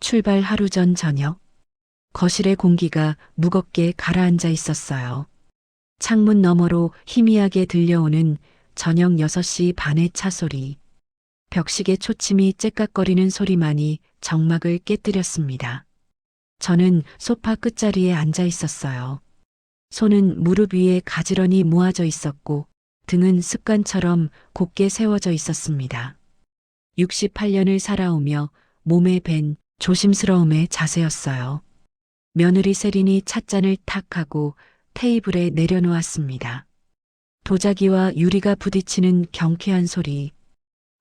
출발 하루 전 저녁, 거실의 공기가 무겁게 가라앉아 있었어요. 창문 너머로 희미하게 들려오는 저녁 6시 반의 차 소리, 벽시계 초침이 째깍거리는 소리만이 정막을 깨뜨렸습니다. 저는 소파 끝자리에 앉아 있었어요. 손은 무릎 위에 가지런히 모아져 있었고 등은 습관처럼 곧게 세워져 있었습니다. 68년을 살아오며 몸에 밴 조심스러움의 자세였어요. 며느리 세린이 찻잔을 탁 하고 테이블에 내려놓았습니다. 도자기와 유리가 부딪히는 경쾌한 소리.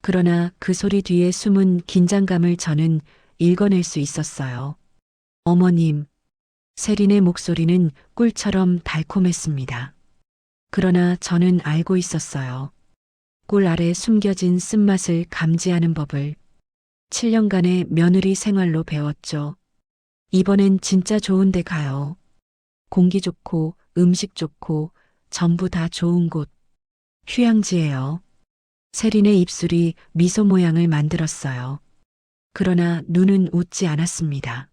그러나 그 소리 뒤에 숨은 긴장감을 저는 읽어낼 수 있었어요. 어머님, 세린의 목소리는 꿀처럼 달콤했습니다. 그러나 저는 알고 있었어요. 꿀 아래 숨겨진 쓴맛을 감지하는 법을 7년간의 며느리 생활로 배웠죠. 이번엔 진짜 좋은 데 가요. 공기 좋고 음식 좋고 전부 다 좋은 곳. 휴양지예요. 세린의 입술이 미소 모양을 만들었어요. 그러나 눈은 웃지 않았습니다.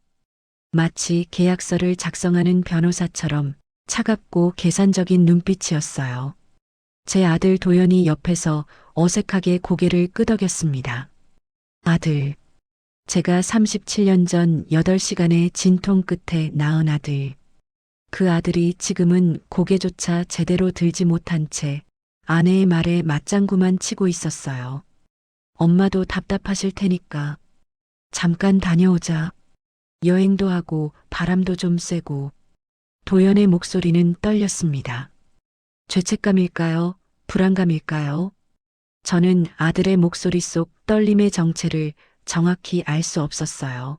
마치 계약서를 작성하는 변호사처럼 차갑고 계산적인 눈빛이었어요. 제 아들 도연이 옆에서 어색하게 고개를 끄덕였습니다. 아들. 제가 37년 전 8시간의 진통 끝에 낳은 아들. 그 아들이 지금은 고개조차 제대로 들지 못한 채 아내의 말에 맞장구만 치고 있었어요. 엄마도 답답하실 테니까 잠깐 다녀오자. 여행도 하고 바람도 좀 쐬고. 도연의 목소리는 떨렸습니다. 죄책감일까요? 불안감일까요? 저는 아들의 목소리 속 떨림의 정체를 정확히 알 수 없었어요.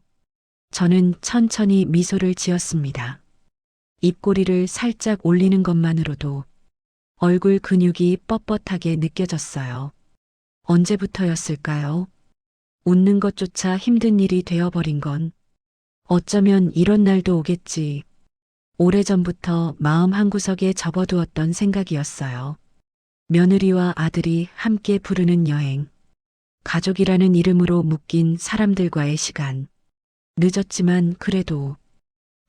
저는 천천히 미소를 지었습니다. 입꼬리를 살짝 올리는 것만으로도 얼굴 근육이 뻣뻣하게 느껴졌어요. 언제부터였을까요? 웃는 것조차 힘든 일이 되어버린 건 어쩌면 이런 날도 오겠지. 오래전부터 마음 한구석에 접어두었던 생각이었어요. 며느리와 아들이 함께 부르는 여행. 가족이라는 이름으로 묶인 사람들과의 시간. 늦었지만 그래도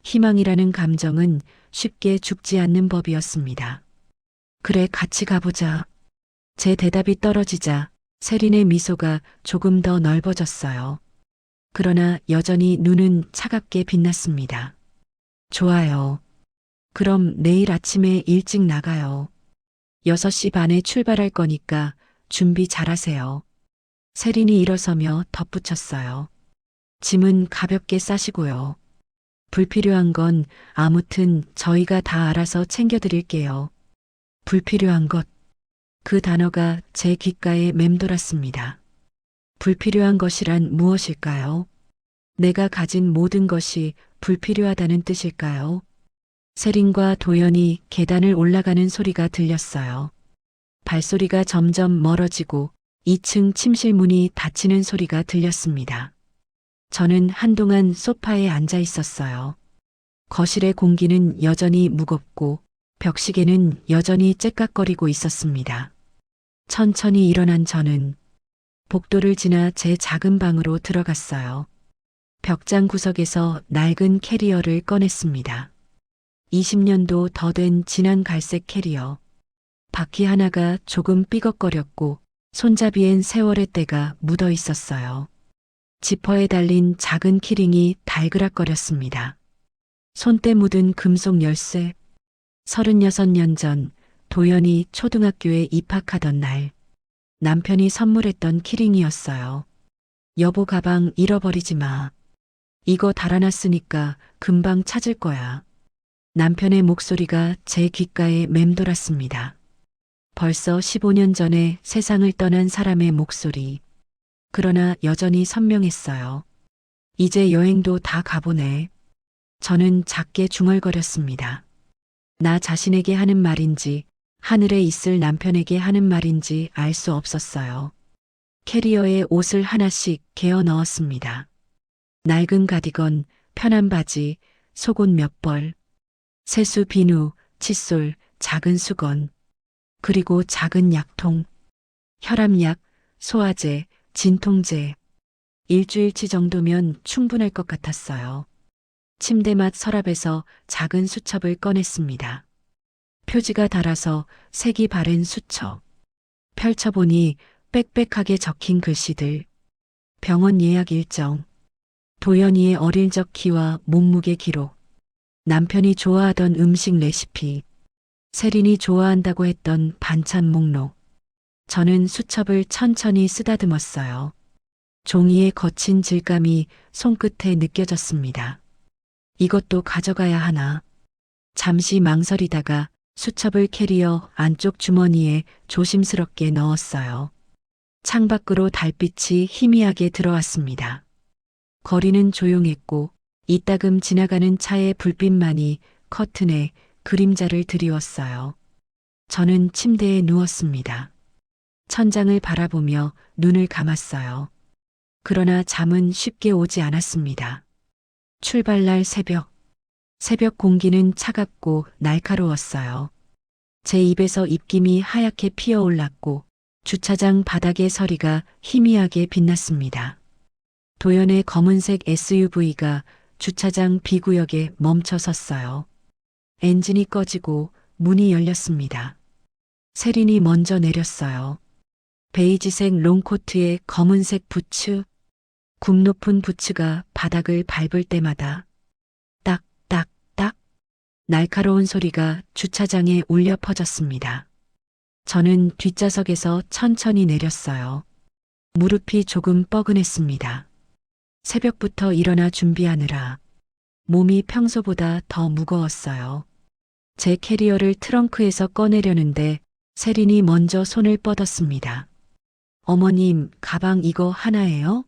희망이라는 감정은 쉽게 죽지 않는 법이었습니다. 그래, 같이 가보자. 제 대답이 떨어지자 세린의 미소가 조금 더 넓어졌어요. 그러나 여전히 눈은 차갑게 빛났습니다. 좋아요. 그럼 내일 아침에 일찍 나가요. 6시 반에 출발할 거니까 준비 잘하세요. 세린이 일어서며 덧붙였어요. 짐은 가볍게 싸시고요. 불필요한 건 아무튼 저희가 다 알아서 챙겨드릴게요. 불필요한 것. 그 단어가 제 귓가에 맴돌았습니다. 불필요한 것이란 무엇일까요? 내가 가진 모든 것이 불필요하다는 뜻일까요? 세린과 도연이 계단을 올라가는 소리가 들렸어요. 발소리가 점점 멀어지고 2층 침실 문이 닫히는 소리가 들렸습니다. 저는 한동안 소파에 앉아 있었어요. 거실의 공기는 여전히 무겁고 벽시계는 여전히 째깍거리고 있었습니다. 천천히 일어난 저는 복도를 지나 제 작은 방으로 들어갔어요. 벽장 구석에서 낡은 캐리어를 꺼냈습니다. 20년도 더 된 진한 갈색 캐리어. 바퀴 하나가 조금 삐걱거렸고 손잡이엔 세월의 때가 묻어 있었어요. 지퍼에 달린 작은 키링이 달그락거렸습니다. 손때 묻은 금속 열쇠. 36년 전 도연이 초등학교에 입학하던 날 남편이 선물했던 키링이었어요. 여보, 가방 잃어버리지 마. 이거 달아놨으니까 금방 찾을 거야. 남편의 목소리가 제 귓가에 맴돌았습니다. 벌써 15년 전에 세상을 떠난 사람의 목소리. 그러나 여전히 선명했어요. 이제 여행도 다 가보네. 저는 작게 중얼거렸습니다. 나 자신에게 하는 말인지 하늘에 있을 남편에게 하는 말인지 알 수 없었어요. 캐리어에 옷을 하나씩 개어 넣었습니다. 낡은 가디건, 편한 바지, 속옷 몇 벌, 세수 비누, 칫솔, 작은 수건, 그리고 작은 약통, 혈압약, 소화제, 진통제. 일주일치 정도면 충분할 것 같았어요. 침대맡 서랍에서 작은 수첩을 꺼냈습니다. 표지가 달아서 색이 바랜 수첩. 펼쳐보니 빽빽하게 적힌 글씨들. 병원 예약 일정. 도연이의 어릴 적 키와 몸무게 기록. 남편이 좋아하던 음식 레시피. 세린이 좋아한다고 했던 반찬 목록. 저는 수첩을 천천히 쓰다듬었어요. 종이의 거친 질감이 손끝에 느껴졌습니다. 이것도 가져가야 하나. 잠시 망설이다가 수첩을 캐리어 안쪽 주머니에 조심스럽게 넣었어요. 창밖으로 달빛이 희미하게 들어왔습니다. 거리는 조용했고 이따금 지나가는 차의 불빛만이 커튼에 그림자를 드리웠어요. 저는 침대에 누웠습니다. 천장을 바라보며 눈을 감았어요. 그러나 잠은 쉽게 오지 않았습니다. 출발날 새벽. 새벽 공기는 차갑고 날카로웠어요. 제 입에서 입김이 하얗게 피어올랐고 주차장 바닥의 서리가 희미하게 빛났습니다. 도연의 검은색 SUV가 주차장 B구역에 멈춰 섰어요. 엔진이 꺼지고 문이 열렸습니다. 세린이 먼저 내렸어요. 베이지색 롱코트에 검은색 부츠, 굽 높은 부츠가 바닥을 밟을 때마다 딱, 딱, 딱 날카로운 소리가 주차장에 울려 퍼졌습니다. 저는 뒷좌석에서 천천히 내렸어요. 무릎이 조금 뻐근했습니다. 새벽부터 일어나 준비하느라 몸이 평소보다 더 무거웠어요. 제 캐리어를 트렁크에서 꺼내려는데 세린이 먼저 손을 뻗었습니다. 어머님, 가방 이거 하나예요?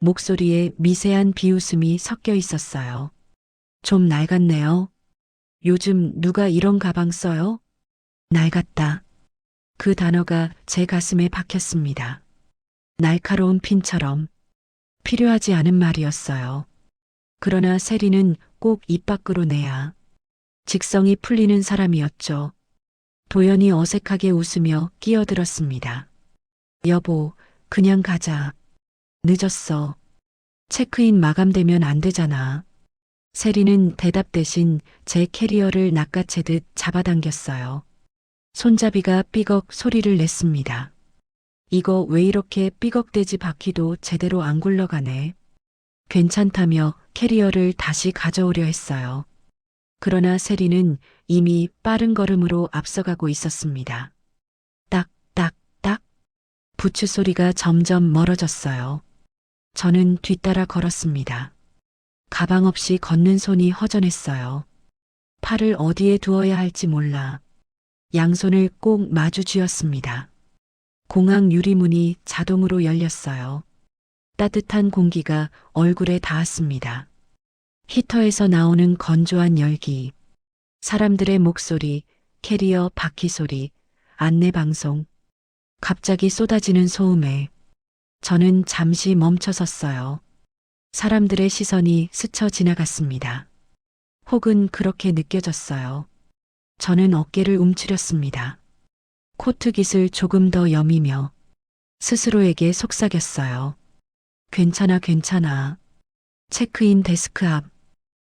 목소리에 미세한 비웃음이 섞여 있었어요. 좀 낡았네요. 요즘 누가 이런 가방 써요? 낡았다. 그 단어가 제 가슴에 박혔습니다. 날카로운 핀처럼 필요하지 않은 말이었어요. 그러나 세리는 꼭 입 밖으로 내야 직성이 풀리는 사람이었죠. 도연이 어색하게 웃으며 끼어들었습니다. 여보, 그냥 가자. 늦었어. 체크인 마감되면 안 되잖아. 세리는 대답 대신 제 캐리어를 낚아채듯 잡아당겼어요. 손잡이가 삐걱 소리를 냈습니다. 이거 왜 이렇게 삐걱대지 바퀴도 제대로 안 굴러가네. 괜찮다며 캐리어를 다시 가져오려 했어요. 그러나 세리는 이미 빠른 걸음으로 앞서가고 있었습니다. 딱, 딱, 딱. 부츠 소리가 점점 멀어졌어요. 저는 뒤따라 걸었습니다. 가방 없이 걷는 손이 허전했어요. 팔을 어디에 두어야 할지 몰라 양손을 꼭 마주 쥐었습니다. 공항 유리문이 자동으로 열렸어요. 따뜻한 공기가 얼굴에 닿았습니다. 히터에서 나오는 건조한 열기, 사람들의 목소리, 캐리어 바퀴 소리, 안내 방송, 갑자기 쏟아지는 소음에 저는 잠시 멈춰 섰어요. 사람들의 시선이 스쳐 지나갔습니다. 혹은 그렇게 느껴졌어요. 저는 어깨를 움츠렸습니다. 코트 깃을 조금 더 여미며 스스로에게 속삭였어요. 괜찮아, 괜찮아. 체크인 데스크 앞.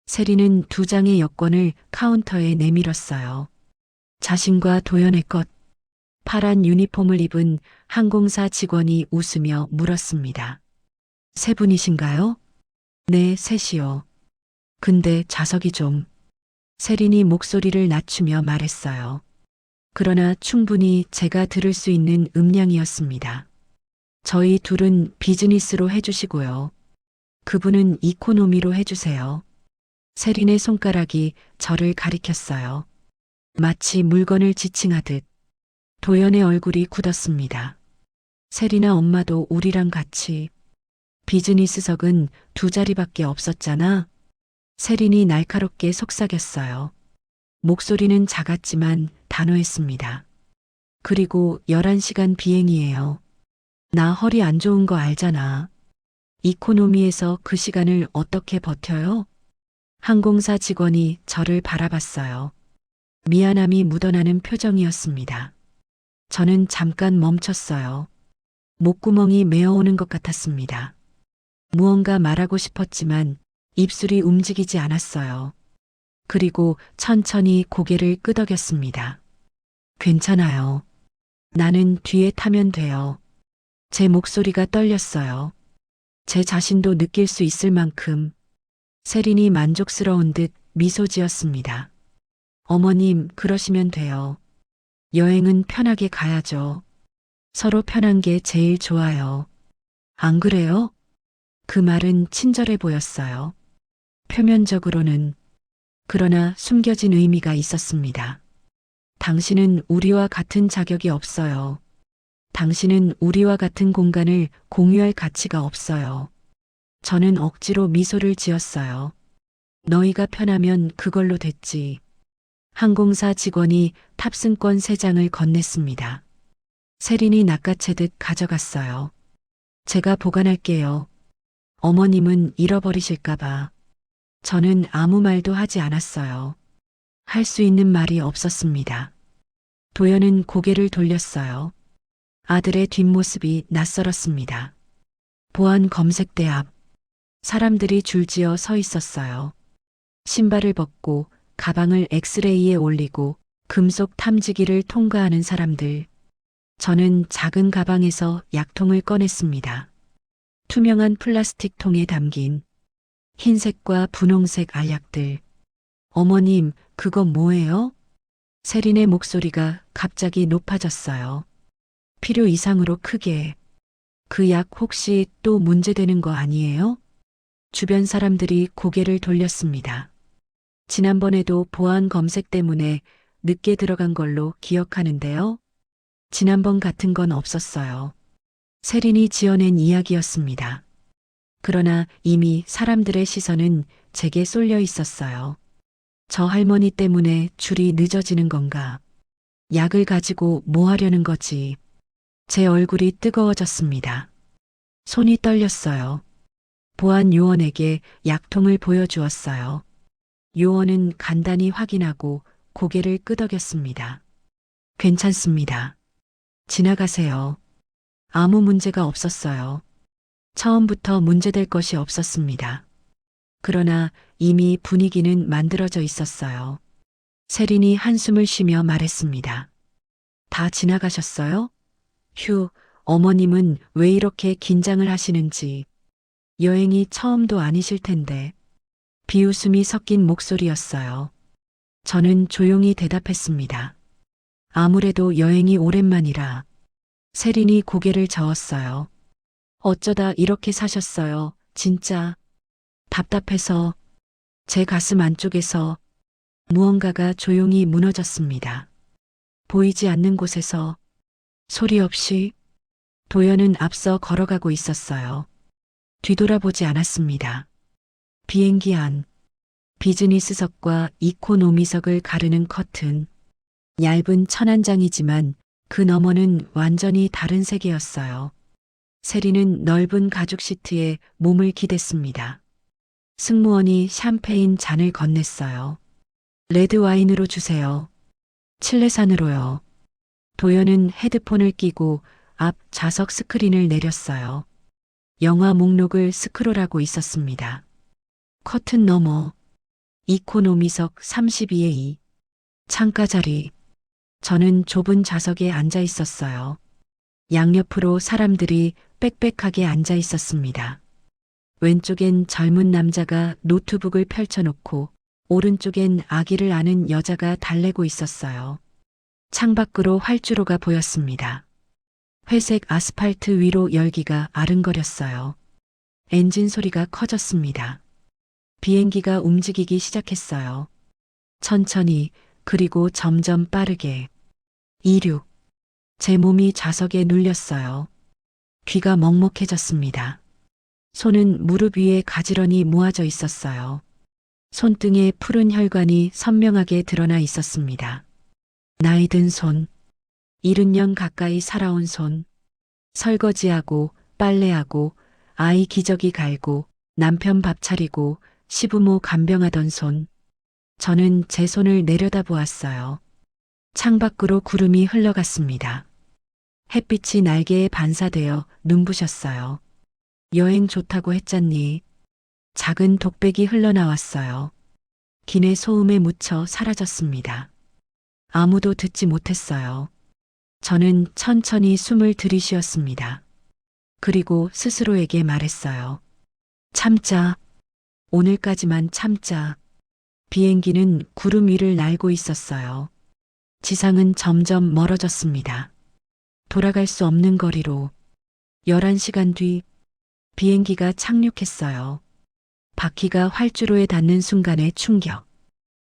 세리는 2장의 여권을 카운터에 내밀었어요. 자신과 도연의 것. 파란 유니폼을 입은 항공사 직원이 웃으며 물었습니다. 세 분이신가요? 네, 셋이요. 근데 좌석이 좀. 세린이 목소리를 낮추며 말했어요. 그러나 충분히 제가 들을 수 있는 음량이었습니다. 저희 둘은 비즈니스로 해주시고요. 그분은 이코노미로 해주세요. 세린의 손가락이 저를 가리켰어요. 마치 물건을 지칭하듯 도연의 얼굴이 굳었습니다. 세린아, 엄마도 우리랑 같이. 비즈니스석은 2자리밖에 없었잖아. 세린이 날카롭게 속삭였어요. 목소리는 작았지만 단호했습니다. 그리고 11시간 비행이에요. 나 허리 안 좋은 거 알잖아. 이코노미에서 그 시간을 어떻게 버텨요? 항공사 직원이 저를 바라봤어요. 미안함이 묻어나는 표정이었습니다. 저는 잠깐 멈췄어요. 목구멍이 메어오는 것 같았습니다. 무언가 말하고 싶었지만 입술이 움직이지 않았어요. 그리고 천천히 고개를 끄덕였습니다. 괜찮아요. 나는 뒤에 타면 돼요. 제 목소리가 떨렸어요. 제 자신도 느낄 수 있을 만큼 세린이 만족스러운 듯 미소 지었습니다. 어머님, 그러시면 돼요. 여행은 편하게 가야죠. 서로 편한 게 제일 좋아요. 안 그래요? 그 말은 친절해 보였어요. 표면적으로는. 그러나 숨겨진 의미가 있었습니다. 당신은 우리와 같은 자격이 없어요. 당신은 우리와 같은 공간을 공유할 가치가 없어요. 저는 억지로 미소를 지었어요. 너희가 편하면 그걸로 됐지. 항공사 직원이 탑승권 3장을 건넸습니다. 세린이 낚아채듯 가져갔어요. 제가 보관할게요. 어머님은 잃어버리실까봐. 저는 아무 말도 하지 않았어요. 할 수 있는 말이 없었습니다. 도연은 고개를 돌렸어요. 아들의 뒷모습이 낯설었습니다. 보안 검색대 앞. 사람들이 줄지어 서 있었어요. 신발을 벗고 가방을 엑스레이에 올리고 금속 탐지기를 통과하는 사람들. 저는 작은 가방에서 약통을 꺼냈습니다. 투명한 플라스틱 통에 담긴 흰색과 분홍색 알약들. 어머님, 그거 뭐예요? 세린의 목소리가 갑자기 높아졌어요. 필요 이상으로 크게. 그 약 혹시 또 문제되는 거 아니에요? 주변 사람들이 고개를 돌렸습니다. 지난번에도 보안 검색 때문에 늦게 들어간 걸로 기억하는데요. 지난번 같은 건 없었어요. 세린이 지어낸 이야기였습니다. 그러나 이미 사람들의 시선은 제게 쏠려 있었어요. 저 할머니 때문에 줄이 늦어지는 건가? 약을 가지고 뭐 하려는 거지? 제 얼굴이 뜨거워졌습니다. 손이 떨렸어요. 보안 요원에게 약통을 보여주었어요. 요원은 간단히 확인하고 고개를 끄덕였습니다. 괜찮습니다. 지나가세요. 아무 문제가 없었어요. 처음부터 문제될 것이 없었습니다. 그러나 이미 분위기는 만들어져 있었어요. 세린이 한숨을 쉬며 말했습니다. 다 지나가셨어요? 휴, 어머님은 왜 이렇게 긴장을 하시는지. 여행이 처음도 아니실 텐데. 비웃음이 섞인 목소리였어요. 저는 조용히 대답했습니다. 아무래도 여행이 오랜만이라. 세린이 고개를 저었어요. 어쩌다 이렇게 사셨어요, 진짜. 답답해서 제 가슴 안쪽에서 무언가가 조용히 무너졌습니다. 보이지 않는 곳에서 소리 없이 도연은 앞서 걸어가고 있었어요. 뒤돌아보지 않았습니다. 비행기 안, 비즈니스석과 이코노미석을 가르는 커튼, 얇은 천안장이지만 그 너머는 완전히 다른 세계였어요. 세리는 넓은 가죽 시트에 몸을 기댔습니다. 승무원이 샴페인 잔을 건넸어요. 레드 와인으로 주세요. 칠레산으로요. 도연은 헤드폰을 끼고 앞 좌석 스크린을 내렸어요. 영화 목록을 스크롤하고 있었습니다. 커튼 너머 이코노미석 32의 2 창가 자리. 저는 좁은 좌석에 앉아 있었어요. 양옆으로 사람들이 빽빽하게 앉아 있었습니다. 왼쪽엔 젊은 남자가 노트북을 펼쳐놓고 오른쪽엔 아기를 안은 여자가 달래고 있었어요. 창밖으로 활주로가 보였습니다. 회색 아스팔트 위로 열기가 아른거렸어요. 엔진 소리가 커졌습니다. 비행기가 움직이기 시작했어요. 천천히, 그리고 점점 빠르게. 이륙. 제 몸이 좌석에 눌렸어요. 귀가 먹먹해졌습니다. 손은 무릎 위에 가지런히 모아져 있었어요. 손등에 푸른 혈관이 선명하게 드러나 있었습니다. 나이 든 손. 70년 가까이 살아온 손. 설거지하고 빨래하고 아이 기저귀 갈고 남편 밥 차리고 시부모 간병하던 손. 저는 제 손을 내려다보았어요. 창밖으로 구름이 흘러갔습니다. 햇빛이 날개에 반사되어 눈부셨어요. 여행 좋다고 했잖니. 작은 독백이 흘러나왔어요. 기내 소음에 묻혀 사라졌습니다. 아무도 듣지 못했어요. 저는 천천히 숨을 들이쉬었습니다. 그리고 스스로에게 말했어요. 참자. 오늘까지만 참자. 비행기는 구름 위를 날고 있었어요. 지상은 점점 멀어졌습니다. 돌아갈 수 없는 거리로. 11시간 뒤 비행기가 착륙했어요. 바퀴가 활주로에 닿는 순간의 충격.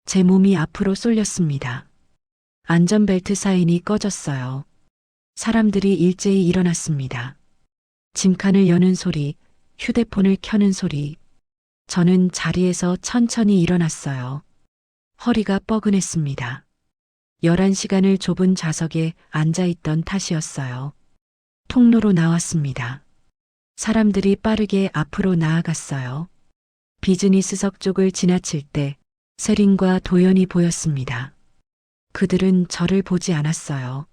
제 몸이 앞으로 쏠렸습니다. 안전벨트 사인이 꺼졌어요. 사람들이 일제히 일어났습니다. 짐칸을 여는 소리, 휴대폰을 켜는 소리. 저는 자리에서 천천히 일어났어요. 허리가 뻐근했습니다. 11시간을 좁은 좌석에 앉아있던 탓이었어요. 통로로 나왔습니다. 사람들이 빠르게 앞으로 나아갔어요. 비즈니스석 쪽을 지나칠 때 세린과 도연이 보였습니다. 그들은 저를 보지 않았어요.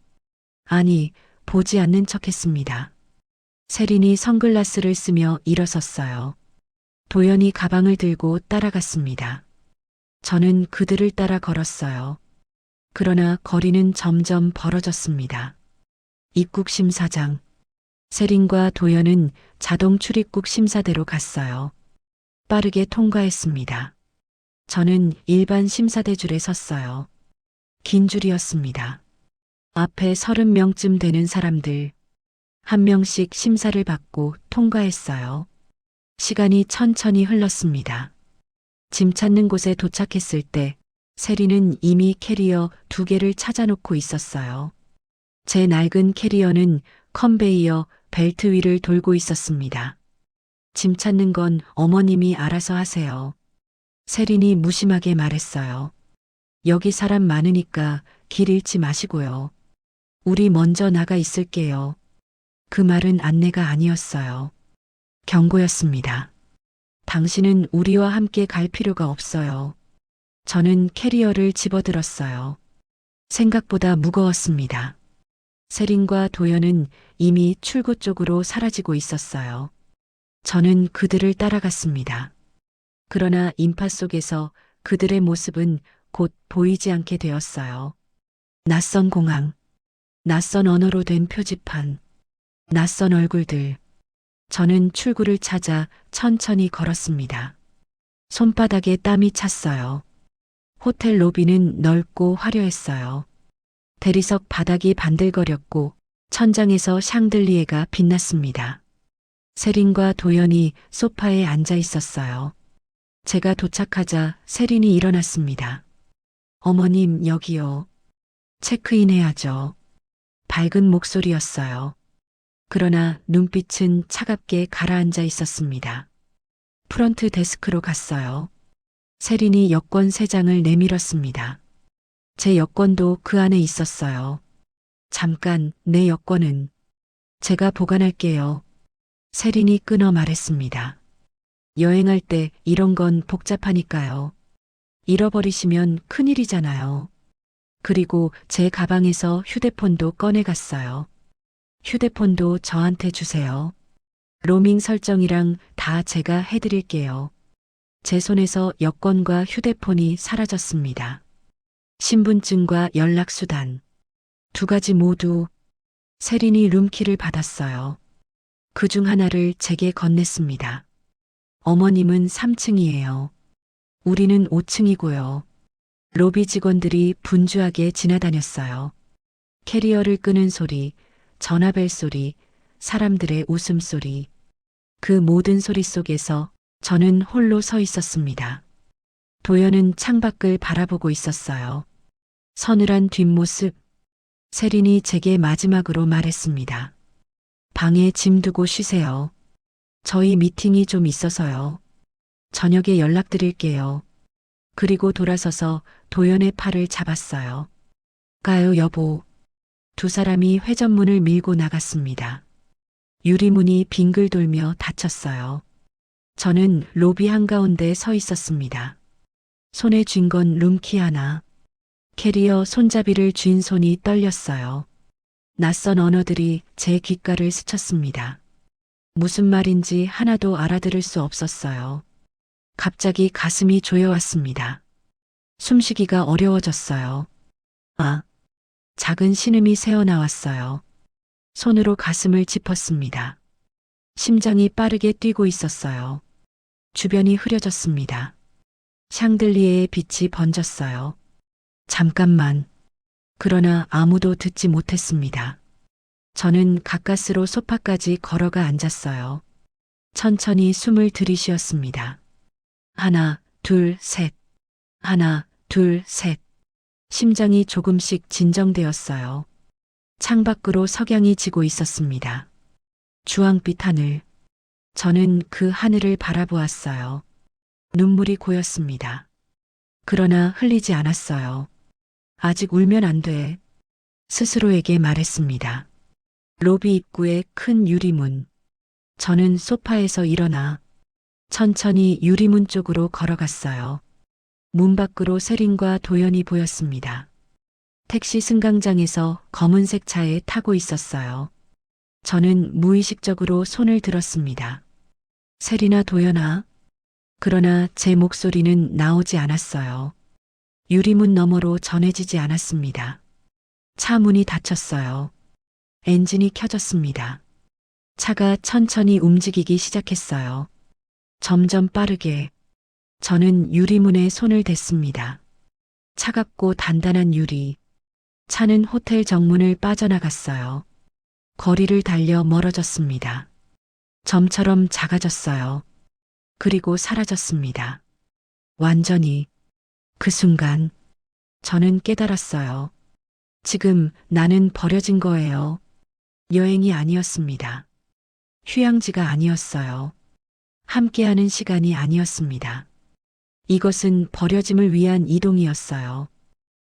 아니, 보지 않는 척 했습니다. 세린이 선글라스를 쓰며 일어섰어요. 도연이 가방을 들고 따라갔습니다. 저는 그들을 따라 걸었어요. 그러나 거리는 점점 벌어졌습니다. 입국 심사장. 세린과 도연은 자동 출입국 심사대로 갔어요. 빠르게 통과했습니다. 저는 일반 심사대 줄에 섰어요. 긴 줄이었습니다. 앞에 30명쯤 되는 사람들. 한 명씩 심사를 받고 통과했어요. 시간이 천천히 흘렀습니다. 짐 찾는 곳에 도착했을 때 세리는 이미 캐리어 2개를 찾아놓고 있었어요. 제 낡은 캐리어는 컨베이어 벨트 위를 돌고 있었습니다. 짐 찾는 건 어머님이 알아서 하세요. 세린이 무심하게 말했어요. 여기 사람 많으니까 길 잃지 마시고요. 우리 먼저 나가 있을게요. 그 말은 안내가 아니었어요. 경고였습니다. 당신은 우리와 함께 갈 필요가 없어요. 저는 캐리어를 집어들었어요. 생각보다 무거웠습니다. 세린과 도연은 이미 출구 쪽으로 사라지고 있었어요. 저는 그들을 따라갔습니다. 그러나 인파 속에서 그들의 모습은 곧 보이지 않게 되었어요. 낯선 공항, 낯선 언어로 된 표지판, 낯선 얼굴들. 저는 출구를 찾아 천천히 걸었습니다. 손바닥에 땀이 찼어요. 호텔 로비는 넓고 화려했어요. 대리석 바닥이 반들거렸고 천장에서 샹들리에가 빛났습니다. 세린과 도연이 소파에 앉아 있었어요. 제가 도착하자 세린이 일어났습니다. 어머님, 여기요. 체크인 해야죠. 밝은 목소리였어요. 그러나 눈빛은 차갑게 가라앉아 있었습니다. 프런트 데스크로 갔어요. 세린이 여권 3장을 내밀었습니다. 제 여권도 그 안에 있었어요. 잠깐, 내 여권은 제가 보관할게요. 세린이 끊어 말했습니다. 여행할 때 이런 건 복잡하니까요. 잃어버리시면 큰일이잖아요. 그리고 제 가방에서 휴대폰도 꺼내갔어요. 휴대폰도 저한테 주세요. 로밍 설정이랑 다 제가 해드릴게요. 제 손에서 여권과 휴대폰이 사라졌습니다. 신분증과 연락수단. 2가지 모두. 세린이 룸키를 받았어요. 그중 하나를 제게 건넸습니다. 어머님은 3층이에요. 우리는 5층이고요. 로비 직원들이 분주하게 지나다녔어요. 캐리어를 끄는 소리, 전화벨 소리, 사람들의 웃음소리. 그 모든 소리 속에서 저는 홀로 서 있었습니다. 도연은 창밖을 바라보고 있었어요. 서늘한 뒷모습. 세린이 제게 마지막으로 말했습니다. 방에 짐 두고 쉬세요. 저희 미팅이 좀 있어서요. 저녁에 연락드릴게요. 그리고 돌아서서 도연의 팔을 잡았어요. 가요, 여보. 2 사람이 회전문을 밀고 나갔습니다. 유리문이 빙글 돌며 닫혔어요. 저는 로비 한가운데 서 있었습니다. 손에 쥔 건 룸키 하나. 캐리어 손잡이를 쥔 손이 떨렸어요. 낯선 언어들이 제 귓가를 스쳤습니다. 무슨 말인지 하나도 알아들을 수 없었어요. 갑자기 가슴이 조여왔습니다. 숨쉬기가 어려워졌어요. 아, 작은 신음이 새어나왔어요. 손으로 가슴을 짚었습니다. 심장이 빠르게 뛰고 있었어요. 주변이 흐려졌습니다. 샹들리에의 빛이 번졌어요. 잠깐만. 그러나 아무도 듣지 못했습니다. 저는 가까스로 소파까지 걸어가 앉았어요. 천천히 숨을 들이쉬었습니다. 하나, 둘, 셋. 하나, 둘, 셋. 심장이 조금씩 진정되었어요. 창밖으로 석양이 지고 있었습니다. 주황빛 하늘. 저는 그 하늘을 바라보았어요. 눈물이 고였습니다. 그러나 흘리지 않았어요. 아직 울면 안 돼. 스스로에게 말했습니다. 로비 입구에 큰 유리문. 저는 소파에서 일어나 천천히 유리문 쪽으로 걸어갔어요. 문 밖으로 세린과 도연이 보였습니다. 택시 승강장에서 검은색 차에 타고 있었어요. 저는 무의식적으로 손을 들었습니다. 세린아, 도연아. 그러나 제 목소리는 나오지 않았어요. 유리문 너머로 전해지지 않았습니다. 차 문이 닫혔어요. 엔진이 켜졌습니다. 차가 천천히 움직이기 시작했어요. 점점 빠르게. 저는 유리문에 손을 댔습니다. 차갑고 단단한 유리. 차는 호텔 정문을 빠져나갔어요. 거리를 달려 멀어졌습니다. 점처럼 작아졌어요. 그리고 사라졌습니다. 완전히. 그 순간 저는 깨달았어요. 지금 나는 버려진 거예요. 여행이 아니었습니다. 휴양지가 아니었어요. 함께하는 시간이 아니었습니다. 이것은 버려짐을 위한 이동이었어요.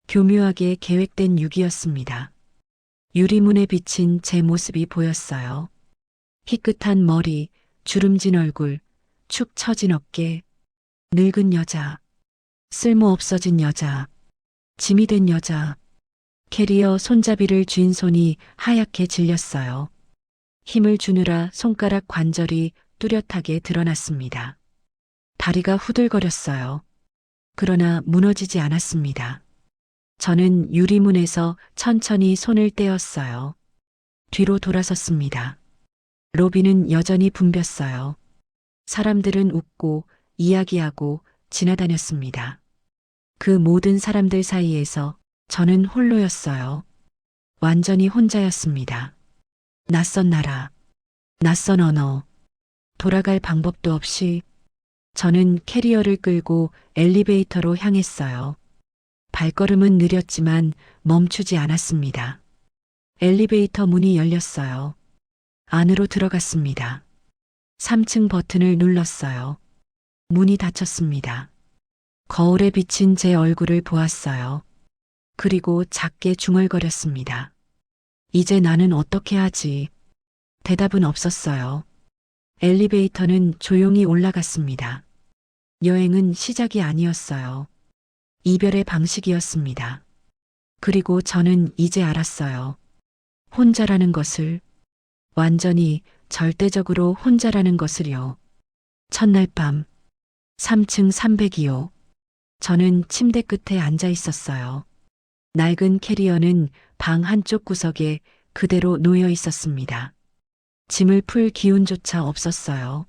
교묘하게 계획된 유기였습니다. 유리문에 비친 제 모습이 보였어요. 희끗한 머리, 주름진 얼굴, 축 처진 어깨, 늙은 여자, 쓸모 없어진 여자, 짐이 된 여자. 캐리어 손잡이를 쥔 손이 하얗게 질렸어요. 힘을 주느라 손가락 관절이 뚜렷하게 드러났습니다. 다리가 후들거렸어요. 그러나 무너지지 않았습니다. 저는 유리문에서 천천히 손을 떼었어요. 뒤로 돌아섰습니다. 로비는 여전히 붐볐어요. 사람들은 웃고 이야기하고 지나다녔습니다. 그 모든 사람들 사이에서 저는 홀로였어요. 완전히 혼자였습니다. 낯선 나라, 낯선 언어, 돌아갈 방법도 없이 저는 캐리어를 끌고 엘리베이터로 향했어요. 발걸음은 느렸지만 멈추지 않았습니다. 엘리베이터 문이 열렸어요. 안으로 들어갔습니다. 3층 버튼을 눌렀어요. 문이 닫혔습니다. 거울에 비친 제 얼굴을 보았어요. 그리고 작게 중얼거렸습니다. 이제 나는 어떻게 하지? 대답은 없었어요. 엘리베이터는 조용히 올라갔습니다. 여행은 시작이 아니었어요. 이별의 방식이었습니다. 그리고 저는 이제 알았어요. 혼자라는 것을, 완전히 절대적으로 혼자라는 것을요. 첫날 밤, 3층 302호. 저는 침대 끝에 앉아 있었어요. 낡은 캐리어는 방 한쪽 구석에 그대로 놓여 있었습니다. 짐을 풀 기운조차 없었어요.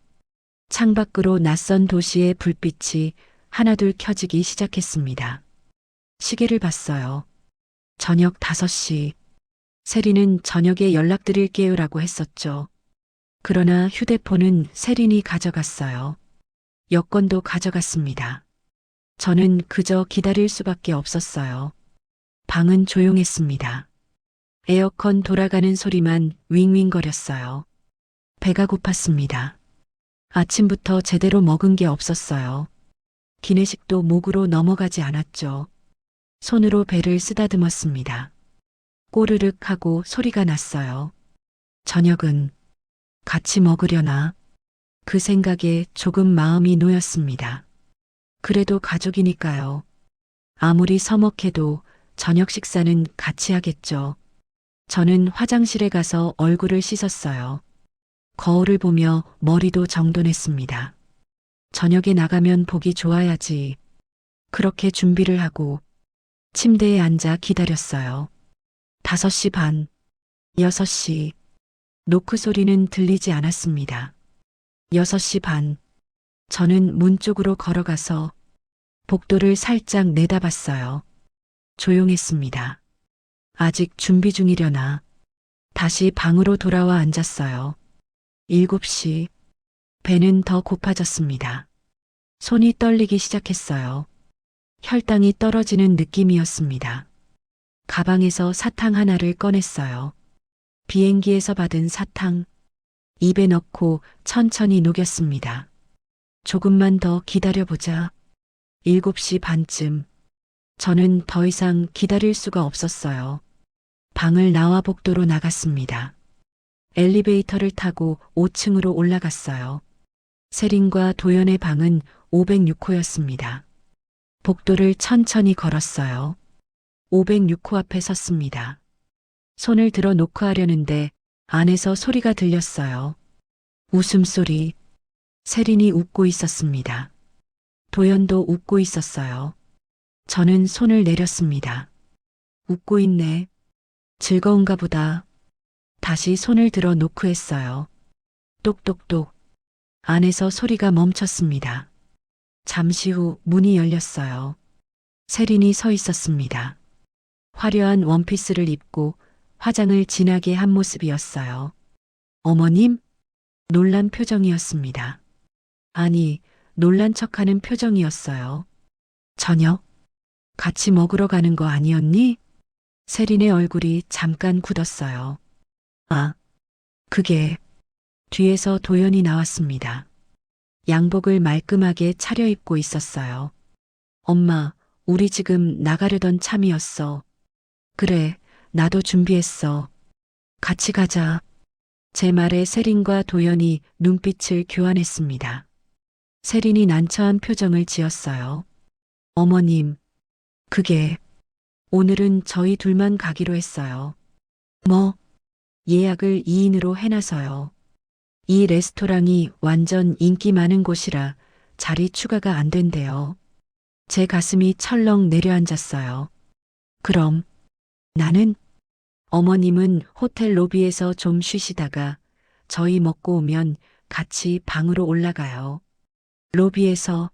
창밖으로 낯선 도시의 불빛이 하나둘 켜지기 시작했습니다. 시계를 봤어요. 저녁 5시. 세린은 저녁에 연락드릴게요라고 했었죠. 그러나 휴대폰은 세린이 가져갔어요. 여권도 가져갔습니다. 저는 그저 기다릴 수밖에 없었어요. 방은 조용했습니다. 에어컨 돌아가는 소리만 윙윙거렸어요. 배가 고팠습니다. 아침부터 제대로 먹은 게 없었어요. 기내식도 목으로 넘어가지 않았죠. 손으로 배를 쓰다듬었습니다. 꼬르륵 하고 소리가 났어요. 저녁은 같이 먹으려나? 그 생각에 조금 마음이 놓였습니다. 그래도 가족이니까요. 아무리 서먹해도 저녁 식사는 같이 하겠죠. 저는 화장실에 가서 얼굴을 씻었어요. 거울을 보며 머리도 정돈했습니다. 저녁에 나가면 보기 좋아야지. 그렇게 준비를 하고 침대에 앉아 기다렸어요. 5시 반, 6시. 노크 소리는 들리지 않았습니다. 6시 반. 저는 문 쪽으로 걸어가서 복도를 살짝 내다봤어요. 조용했습니다. 아직 준비 중이려나. 다시 방으로 돌아와 앉았어요. 7시. 배는 더 고파졌습니다. 손이 떨리기 시작했어요. 혈당이 떨어지는 느낌이었습니다. 가방에서 사탕 하나를 꺼냈어요. 비행기에서 받은 사탕. 입에 넣고 천천히 녹였습니다. 조금만 더 기다려보자. 7시 반쯤. 저는 더 이상 기다릴 수가 없었어요. 방을 나와 복도로 나갔습니다. 엘리베이터를 타고 5층으로 올라갔어요. 세린과 도연의 방은 506호였습니다. 복도를 천천히 걸었어요. 506호 앞에 섰습니다. 손을 들어 노크하려는데 안에서 소리가 들렸어요. 웃음소리. 세린이 웃고 있었습니다. 도연도 웃고 있었어요. 저는 손을 내렸습니다. 웃고 있네. 즐거운가 보다. 다시 손을 들어 노크했어요. 똑똑똑. 안에서 소리가 멈췄습니다. 잠시 후 문이 열렸어요. 세린이 서 있었습니다. 화려한 원피스를 입고 화장을 진하게 한 모습이었어요. 어머님? 놀란 표정이었습니다. 아니, 놀란 척하는 표정이었어요. 저녁? 같이 먹으러 가는 거 아니었니? 세린의 얼굴이 잠깐 굳었어요. 아, 그게... 뒤에서 도연이 나왔습니다. 양복을 말끔하게 차려입고 있었어요. 엄마, 우리 지금 나가려던 참이었어. 그래, 나도 준비했어. 같이 가자. 제 말에 세린과 도연이 눈빛을 교환했습니다. 세린이 난처한 표정을 지었어요. 어머님, 그게... 오늘은 저희 둘만 가기로 했어요. 뭐? 예약을 2인으로 해놔서요. 이 레스토랑이 완전 인기 많은 곳이라 자리 추가가 안 된대요. 제 가슴이 철렁 내려앉았어요. 그럼 나는? 어머님은 호텔 로비에서 좀 쉬시다가 저희 먹고 오면 같이 방으로 올라가요. 로비에서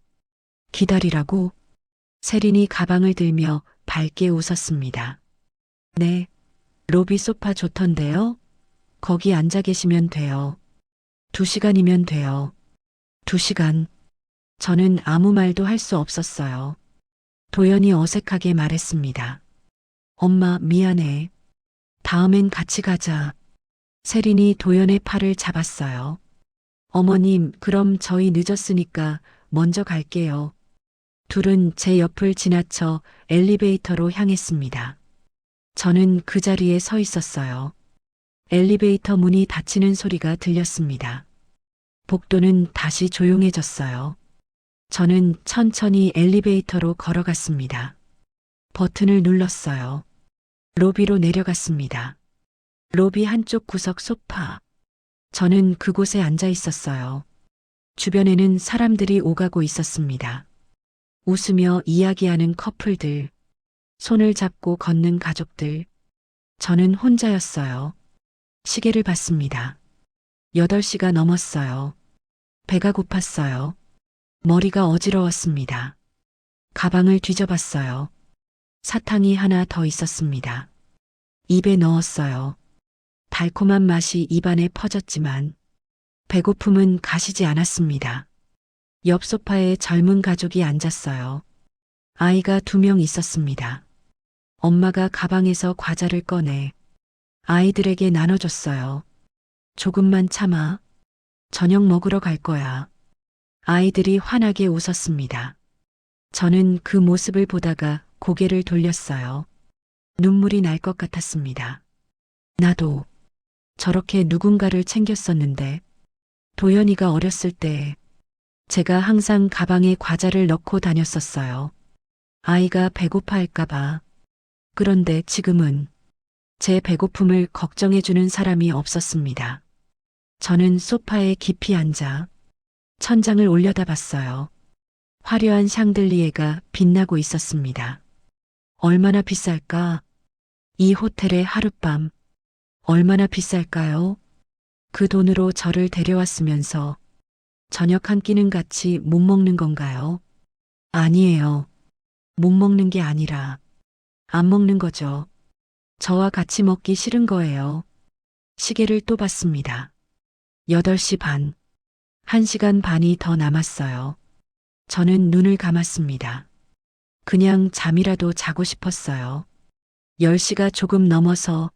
기다리라고? 세린이 가방을 들며 밝게 웃었습니다. 네, 로비 소파 좋던데요? 거기 앉아 계시면 돼요. 2시간이면 돼요. 2시간. 저는 아무 말도 할 수 없었어요. 도연이 어색하게 말했습니다. 엄마, 미안해. 다음엔 같이 가자. 세린이 도연의 팔을 잡았어요. 어머님, 그럼 저희 늦었으니까 먼저 갈게요. 둘은 제 옆을 지나쳐 엘리베이터로 향했습니다. 저는 그 자리에 서 있었어요. 엘리베이터 문이 닫히는 소리가 들렸습니다. 복도는 다시 조용해졌어요. 저는 천천히 엘리베이터로 걸어갔습니다. 버튼을 눌렀어요. 로비로 내려갔습니다. 로비 한쪽 구석 소파. 저는 그곳에 앉아 있었어요. 주변에는 사람들이 오가고 있었습니다. 웃으며 이야기하는 커플들, 손을 잡고 걷는 가족들. 저는 혼자였어요. 시계를 봤습니다. 8시가 넘었어요. 배가 고팠어요. 머리가 어지러웠습니다. 가방을 뒤져봤어요. 사탕이 하나 더 있었습니다. 입에 넣었어요. 달콤한 맛이 입안에 퍼졌지만 배고픔은 가시지 않았습니다. 옆 소파에 젊은 가족이 앉았어요. 아이가 2명 있었습니다. 엄마가 가방에서 과자를 꺼내 아이들에게 나눠줬어요. 조금만 참아. 저녁 먹으러 갈 거야. 아이들이 환하게 웃었습니다. 저는 그 모습을 보다가 고개를 돌렸어요. 눈물이 날 것 같았습니다. 나도 저렇게 누군가를 챙겼었는데 도연이가 어렸을 때 제가 항상 가방에 과자를 넣고 다녔었어요. 아이가 배고파할까봐. 그런데 지금은 제 배고픔을 걱정해주는 사람이 없었습니다. 저는 소파에 깊이 앉아 천장을 올려다봤어요. 화려한 샹들리에가 빛나고 있었습니다. 얼마나 비쌀까? 이 호텔의 하룻밤 얼마나 비쌀까요? 그 돈으로 저를 데려왔으면서 저녁 한 끼는 같이 못 먹는 건가요? 아니에요. 못 먹는 게 아니라 안 먹는 거죠. 저와 같이 먹기 싫은 거예요. 시계를 또 봤습니다. 8시 반. 1시간 반이 더 남았어요. 저는 눈을 감았습니다. 그냥 잠이라도 자고 싶었어요. 10시가 조금 넘어서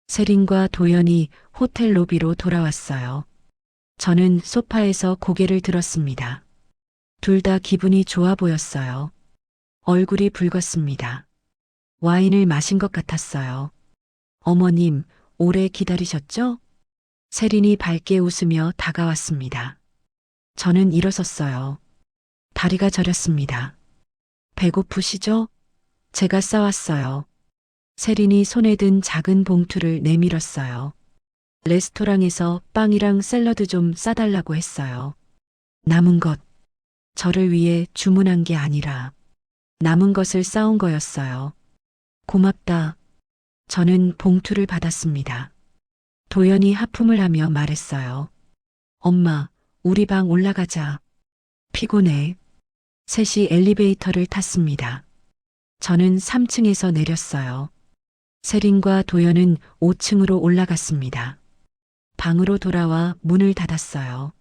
세린과 도연이 호텔 로비로 돌아왔어요. 저는 소파에서 고개를 들었습니다. 둘 다 기분이 좋아 보였어요. 얼굴이 붉었습니다. 와인을 마신 것 같았어요. 어머님, 오래 기다리셨죠? 세린이 밝게 웃으며 다가왔습니다. 저는 일어섰어요. 다리가 저렸습니다. 배고프시죠? 제가 싸왔어요. 세린이 손에 든 작은 봉투를 내밀었어요. 레스토랑에서 빵이랑 샐러드 좀 싸달라고 했어요. 남은 것, 저를 위해 주문한 게 아니라 남은 것을 싸온 거였어요. 고맙다. 저는 봉투를 받았습니다. 도연이 하품을 하며 말했어요. 엄마, 우리 방 올라가자. 피곤해. 셋이 엘리베이터를 탔습니다. 저는 3층에서 내렸어요. 세린과 도연은 5층으로 올라갔습니다. 방으로 돌아와 문을 닫았어요.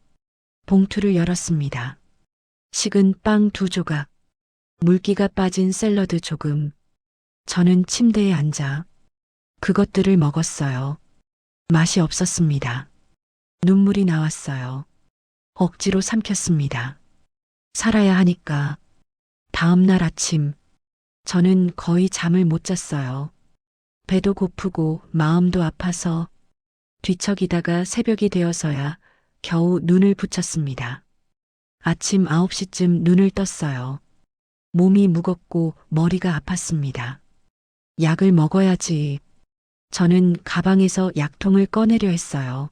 봉투를 열었습니다. 식은 빵 2조각, 물기가 빠진 샐러드 조금. 저는 침대에 앉아 그것들을 먹었어요. 맛이 없었습니다. 눈물이 나왔어요. 억지로 삼켰습니다. 살아야 하니까. 다음 날 아침, 저는 거의 잠을 못 잤어요. 배도 고프고 마음도 아파서 뒤척이다가 새벽이 되어서야 겨우 눈을 붙였습니다. 아침 9시쯤 눈을 떴어요. 몸이 무겁고 머리가 아팠습니다. 약을 먹어야지. 저는 가방에서 약통을 꺼내려 했어요.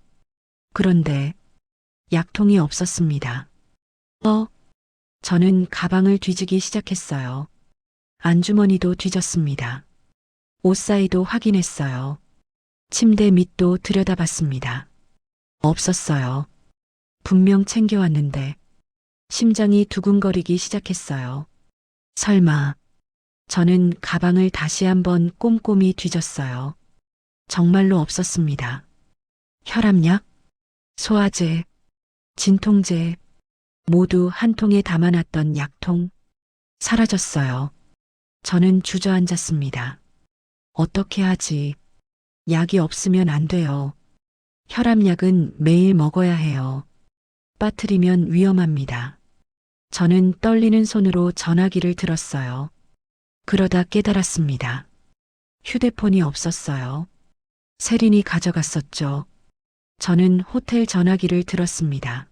그런데 약통이 없었습니다. 저는 가방을 뒤지기 시작했어요. 안주머니도 뒤졌습니다. 옷 사이도 확인했어요. 침대 밑도 들여다봤습니다. 없었어요. 분명 챙겨왔는데 심장이 두근거리기 시작했어요. 설마. 저는 가방을 다시 한번 꼼꼼히 뒤졌어요. 정말로 없었습니다. 혈압약, 소화제, 진통제, 모두 한 통에 담아놨던 약통. 사라졌어요. 저는 주저앉았습니다. 어떻게 하지? 약이 없으면 안 돼요. 혈압약은 매일 먹어야 해요. 빠뜨리면 위험합니다. 저는 떨리는 손으로 전화기를 들었어요. 그러다 깨달았습니다. 휴대폰이 없었어요. 세린이 가져갔었죠. 저는 호텔 전화기를 들었습니다.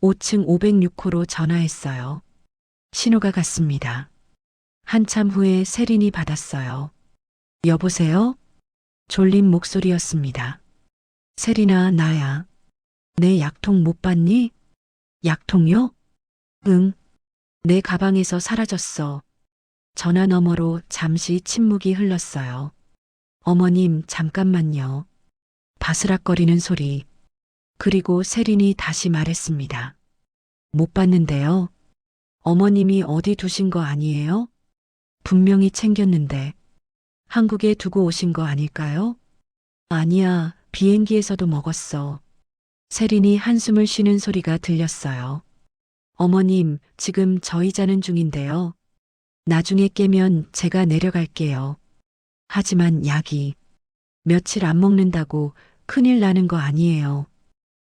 5층 506호로 전화했어요. 신호가 갔습니다. 한참 후에 세린이 받았어요. 여보세요? 졸린 목소리였습니다. 세린아, 나야. 내 약통 못 봤니? 약통요? 응. 내 가방에서 사라졌어. 전화 너머로 잠시 침묵이 흘렀어요. 어머님, 잠깐만요. 바스락거리는 소리. 그리고 세린이 다시 말했습니다. 못 봤는데요. 어머님이 어디 두신 거 아니에요? 분명히 챙겼는데. 한국에 두고 오신 거 아닐까요? 아니야, 비행기에서도 먹었어. 세린이 한숨을 쉬는 소리가 들렸어요. 어머님, 지금 저희 자는 중인데요. 나중에 깨면 제가 내려갈게요. 하지만 약이 며칠 안 먹는다고 큰일 나는 거 아니에요.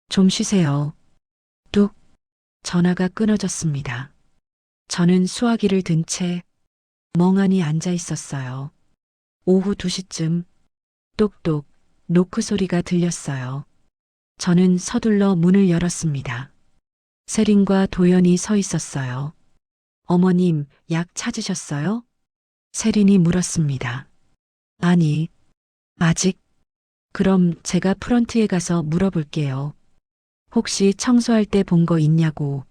좀 쉬세요. 뚝. 전화가 끊어졌습니다. 저는 수화기를 든 채 멍하니 앉아 있었어요. 오후 2시쯤 똑똑 노크 소리가 들렸어요. 저는 서둘러 문을 열었습니다. 세린과 도연이 서 있었어요. 어머님, 약 찾으셨어요? 세린이 물었습니다. 아니, 아직. 그럼 제가 프런트에 가서 물어볼게요. 혹시 청소할 때 본 거 있냐고.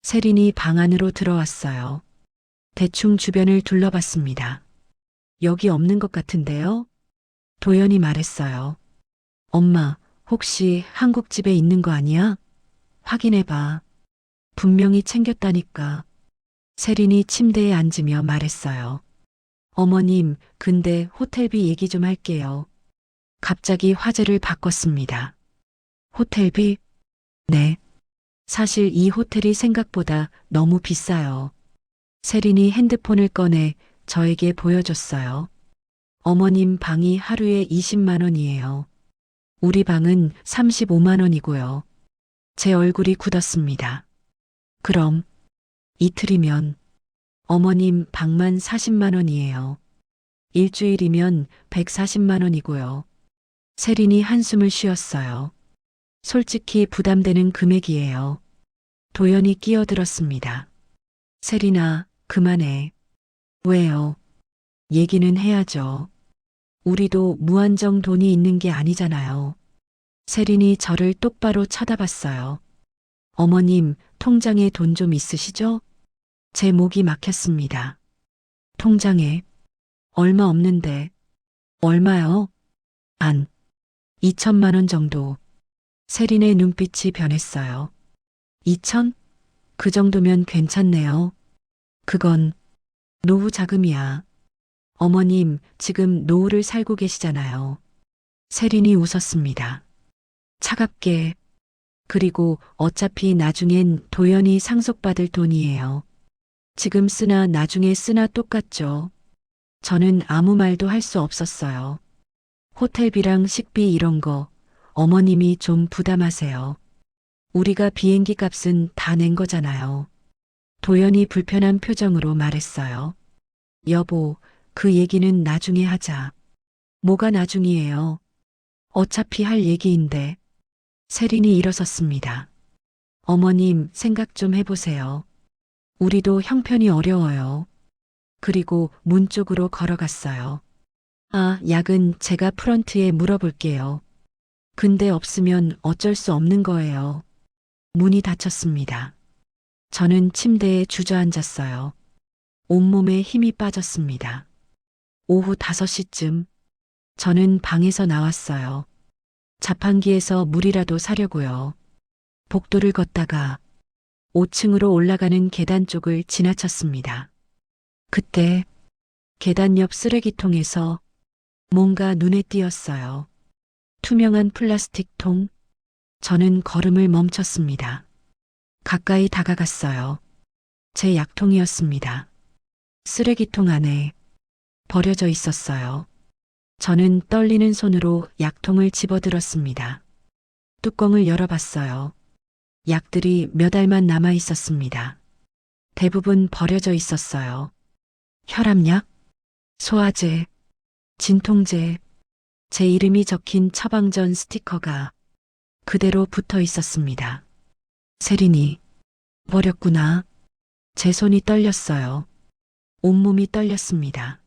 세린이 방 안으로 들어왔어요. 대충 주변을 둘러봤습니다. 여기 없는 것 같은데요? 도연이 말했어요. 엄마, 혹시 한국집에 있는 거 아니야? 확인해봐. 분명히 챙겼다니까. 세린이 침대에 앉으며 말했어요. 어머님, 근데 호텔비 얘기 좀 할게요. 갑자기 화제를 바꿨습니다. 호텔비? 네. 사실 이 호텔이 생각보다 너무 비싸요. 세린이 핸드폰을 꺼내 저에게 보여줬어요. 어머님 방이 하루에 20만 원이에요. 우리 방은 35만 원이고요. 제 얼굴이 굳었습니다. 그럼 이틀이면 어머님 방만 40만 원이에요. 일주일이면 140만 원이고요. 세린이 한숨을 쉬었어요. 솔직히 부담되는 금액이에요. 도연이 끼어들었습니다. 세린아, 그만해. 왜요? 얘기는 해야죠. 우리도 무한정 돈이 있는 게 아니잖아요. 세린이 저를 똑바로 쳐다봤어요. 어머님, 통장에 돈 좀 있으시죠? 제 목이 막혔습니다. 통장에 얼마 없는데. 얼마요? 안. 2천만 원 정도. 세린의 눈빛이 변했어요. 2천? 그 정도면 괜찮네요. 그건 노후 자금이야. 어머님, 지금 노후를 살고 계시잖아요. 세린이 웃었습니다. 차갑게. 그리고 어차피 나중엔 도연이 상속받을 돈이에요. 지금 쓰나 나중에 쓰나 똑같죠. 저는 아무 말도 할 수 없었어요. 호텔비랑 식비 이런 거 어머님이 좀 부담하세요. 우리가 비행기 값은 다 낸 거잖아요. 도연이 불편한 표정으로 말했어요. 여보, 그 얘기는 나중에 하자. 뭐가 나중이에요? 어차피 할 얘기인데. 세린이 일어섰습니다. 어머님, 생각 좀 해보세요. 우리도 형편이 어려워요. 그리고 문 쪽으로 걸어갔어요. 아, 약은 제가 프런트에 물어볼게요. 근데 없으면 어쩔 수 없는 거예요. 문이 닫혔습니다. 저는 침대에 주저앉았어요. 온몸에 힘이 빠졌습니다. 오후 5시쯤 저는 방에서 나왔어요. 자판기에서 물이라도 사려고요. 복도를 걷다가 5층으로 올라가는 계단 쪽을 지나쳤습니다. 그때 계단 옆 쓰레기통에서 뭔가 눈에 띄었어요. 투명한 플라스틱 통. 저는 걸음을 멈췄습니다. 가까이 다가갔어요. 제 약통이었습니다. 쓰레기통 안에 버려져 있었어요. 저는 떨리는 손으로 약통을 집어들었습니다. 뚜껑을 열어봤어요. 약들이 몇 알만 남아 있었습니다. 대부분 버려져 있었어요. 혈압약, 소화제, 진통제, 제 이름이 적힌 처방전 스티커가 그대로 붙어 있었습니다. 세린이 버렸구나. 제 손이 떨렸어요. 온몸이 떨렸습니다.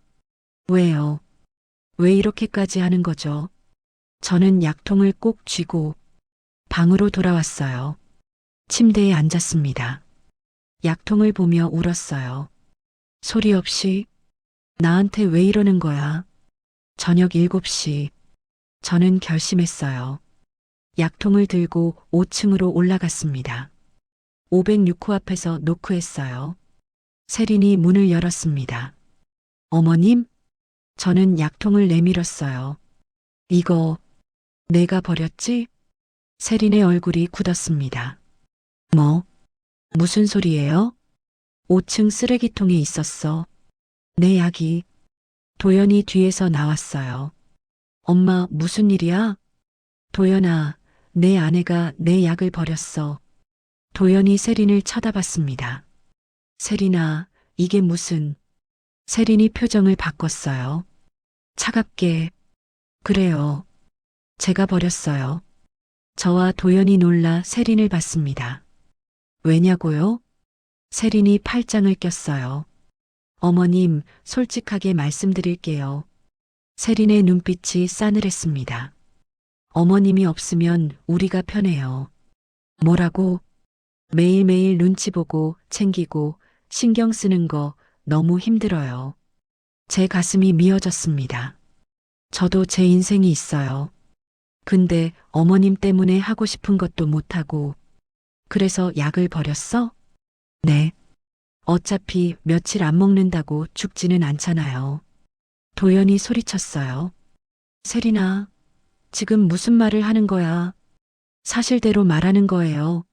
왜요? 왜 이렇게까지 하는 거죠? 저는 약통을 꼭 쥐고 방으로 돌아왔어요. 침대에 앉았습니다. 약통을 보며 울었어요. 소리 없이 나한테 왜 이러는 거야? 저녁 7시 저는 결심했어요. 약통을 들고 5층으로 올라갔습니다. 506호 앞에서 노크했어요. 세린이 문을 열었습니다. 어머님? 저는 약통을 내밀었어요. 이거 내가 버렸지? 세린의 얼굴이 굳었습니다. 뭐? 무슨 소리예요? 5층 쓰레기통에 있었어. 내 약이. 도연이 뒤에서 나왔어요. 엄마, 무슨 일이야? 도연아, 내 아내가 내 약을 버렸어. 도연이 세린을 쳐다봤습니다. 세린아, 이게 무슨... 세린이 표정을 바꿨어요. 차갑게. 그래요. 제가 버렸어요. 저와 도연이 놀라 세린을 봤습니다. 왜냐고요? 세린이 팔짱을 꼈어요. 어머님, 솔직하게 말씀드릴게요. 세린의 눈빛이 싸늘했습니다. 어머님이 없으면 우리가 편해요. 뭐라고? 매일매일 눈치 보고 챙기고 신경 쓰는 거 너무 힘들어요. 제 가슴이 미어졌습니다. 저도 제 인생이 있어요. 근데 어머님 때문에 하고 싶은 것도 못하고, 그래서 약을 버렸어? 네. 어차피 며칠 안 먹는다고 죽지는 않잖아요. 도연이 소리쳤어요. 세린아, 지금 무슨 말을 하는 거야? 사실대로 말하는 거예요.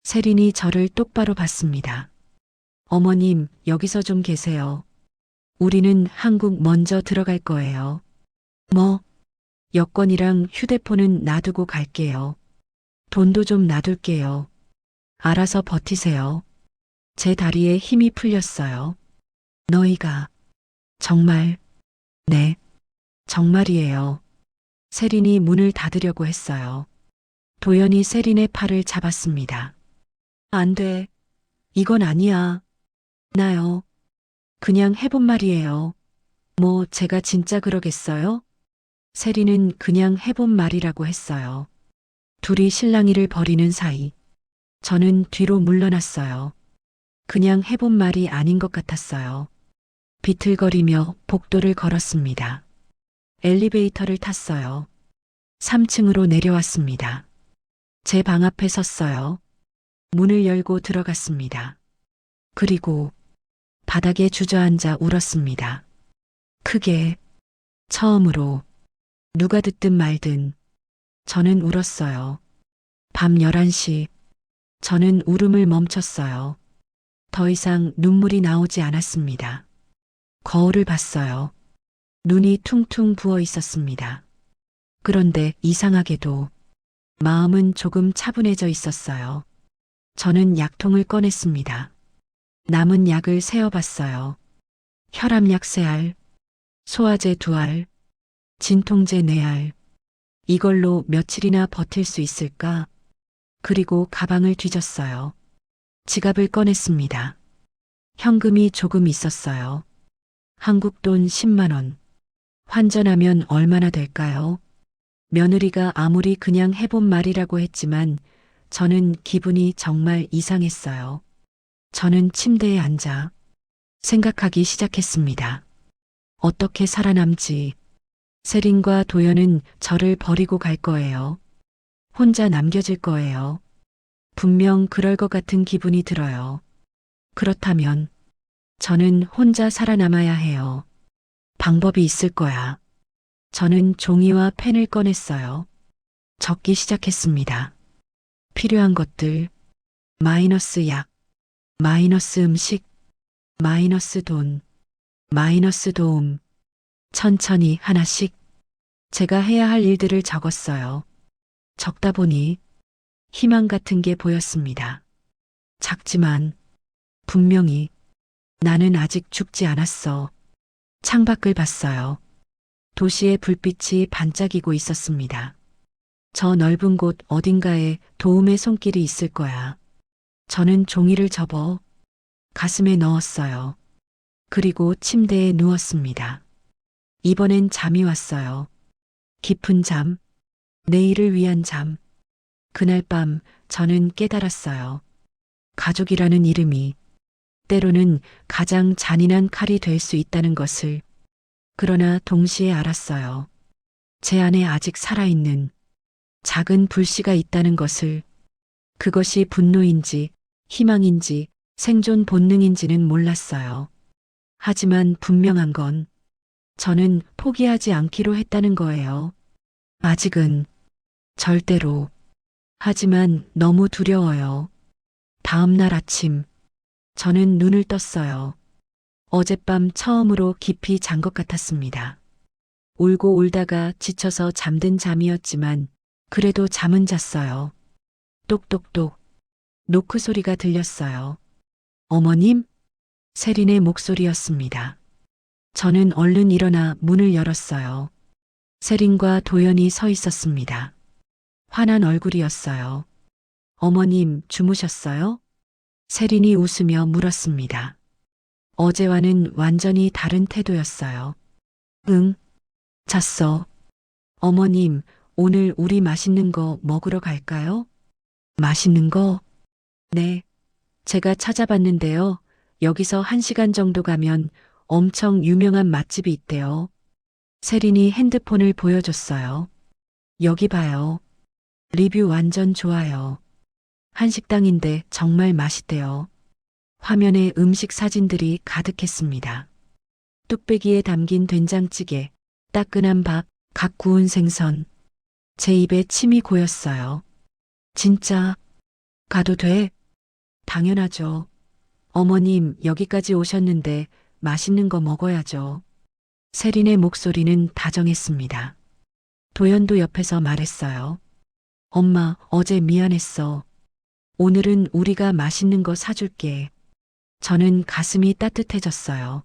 세린이 저를 똑바로 봤습니다. 어머님, 여기서 좀 계세요. 우리는 한국 먼저 들어갈 거예요. 뭐? 여권이랑 휴대폰은 놔두고 갈게요. 돈도 좀 놔둘게요. 알아서 버티세요. 제 다리에 힘이 풀렸어요. 너희가 정말, 네, 정말이에요. 세린이 문을 닫으려고 했어요. 도연이 세린의 팔을 잡았습니다. 안 돼. 이건 아니야. 나요. 그냥 해본 말이에요. 뭐 제가 진짜 그러겠어요? 세린은 그냥 해본 말이라고 했어요. 둘이 실랑이를 벌이는 사이 저는 뒤로 물러났어요. 그냥 해본 말이 아닌 것 같았어요. 비틀거리며 복도를 걸었습니다. 엘리베이터를 탔어요. 3층으로 내려왔습니다. 제 방 앞에 섰어요. 문을 열고 들어갔습니다. 그리고 바닥에 주저앉아 울었습니다. 크게, 처음으로, 누가 듣든 말든 저는 울었어요. 밤 11시, 저는 울음을 멈췄어요. 더 이상 눈물이 나오지 않았습니다. 거울을 봤어요. 눈이 퉁퉁 부어 있었습니다. 그런데 이상하게도 마음은 조금 차분해져 있었어요. 저는 약통을 꺼냈습니다. 남은 약을 세어봤어요. 혈압약 3알, 소화제 2알, 진통제 4알. 이걸로 며칠이나 버틸 수 있을까? 그리고 가방을 뒤졌어요. 지갑을 꺼냈습니다. 현금이 조금 있었어요. 한국 돈 10만 원. 환전하면 얼마나 될까요? 며느리가 아무리 그냥 해본 말이라고 했지만 저는 기분이 정말 이상했어요. 저는 침대에 앉아 생각하기 시작했습니다. 어떻게 살아남지? 세린과 도연은 저를 버리고 갈 거예요. 혼자 남겨질 거예요. 분명 그럴 것 같은 기분이 들어요. 그렇다면 저는 혼자 살아남아야 해요. 방법이 있을 거야. 저는 종이와 펜을 꺼냈어요. 적기 시작했습니다. 필요한 것들, 마이너스 약, 마이너스 음식, 마이너스 돈, 마이너스 도움. 천천히 하나씩 제가 해야 할 일들을 적었어요. 적다 보니 희망 같은 게 보였습니다. 작지만 분명히 나는 아직 죽지 않았어. 창밖을 봤어요. 도시의 불빛이 반짝이고 있었습니다. 저 넓은 곳 어딘가에 도움의 손길이 있을 거야. 저는 종이를 접어 가슴에 넣었어요. 그리고 침대에 누웠습니다. 이번엔 잠이 왔어요. 깊은 잠, 내일을 위한 잠. 그날 밤 저는 깨달았어요. 가족이라는 이름이 때로는 가장 잔인한 칼이 될 수 있다는 것을. 그러나 동시에 알았어요. 제 안에 아직 살아있는 작은 불씨가 있다는 것을. 그것이 분노인지 희망인지 생존 본능인지는 몰랐어요. 하지만 분명한 건 저는 포기하지 않기로 했다는 거예요. 아직은, 절대로. 하지만 너무 두려워요. 다음 날 아침, 저는 눈을 떴어요. 어젯밤 처음으로 깊이 잔 것 같았습니다. 울고 울다가 지쳐서 잠든 잠이었지만 그래도 잠은 잤어요. 똑똑똑, 노크 소리가 들렸어요. 어머님? 세린의 목소리였습니다. 저는 얼른 일어나 문을 열었어요. 세린과 도연이 서 있었습니다. 화난 얼굴이었어요. 어머님, 주무셨어요? 세린이 웃으며 물었습니다. 어제와는 완전히 다른 태도였어요. 응, 잤어. 어머님, 오늘 우리 맛있는 거 먹으러 갈까요? 맛있는 거? 네. 제가 찾아봤는데요. 여기서 1시간 정도 가면 엄청 유명한 맛집이 있대요. 세린이 핸드폰을 보여줬어요. 여기 봐요. 리뷰 완전 좋아요. 한식당인데 정말 맛있대요. 화면에 음식 사진들이 가득했습니다. 뚝배기에 담긴 된장찌개, 따끈한 밥, 갓 구운 생선. 제 입에 침이 고였어요. 진짜 가도 돼? 당연하죠. 어머님, 여기까지 오셨는데 맛있는 거 먹어야죠. 세린의 목소리는 다정했습니다. 도연도 옆에서 말했어요. 엄마, 어제 미안했어. 오늘은 우리가 맛있는 거 사줄게. 저는 가슴이 따뜻해졌어요.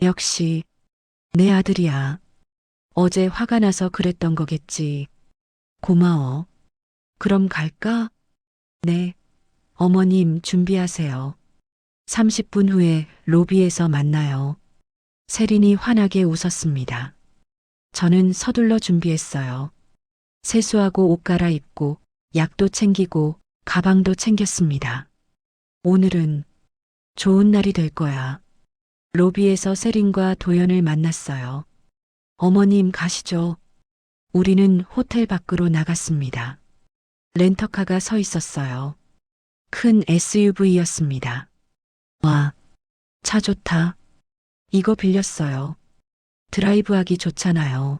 역시 내 아들이야. 어제 화가 나서 그랬던 거겠지. 고마워. 그럼 갈까? 네. 어머님 준비하세요. 30분 후에 로비에서 만나요. 세린이 환하게 웃었습니다. 저는 서둘러 준비했어요. 세수하고 옷 갈아입고 약도 챙기고 가방도 챙겼습니다. 오늘은 좋은 날이 될 거야. 로비에서 세린과 도연을 만났어요. 어머님 가시죠. 우리는 호텔 밖으로 나갔습니다. 렌터카가 서 있었어요. 큰 SUV였습니다. 와, 차 좋다. 이거 빌렸어요. 드라이브하기 좋잖아요.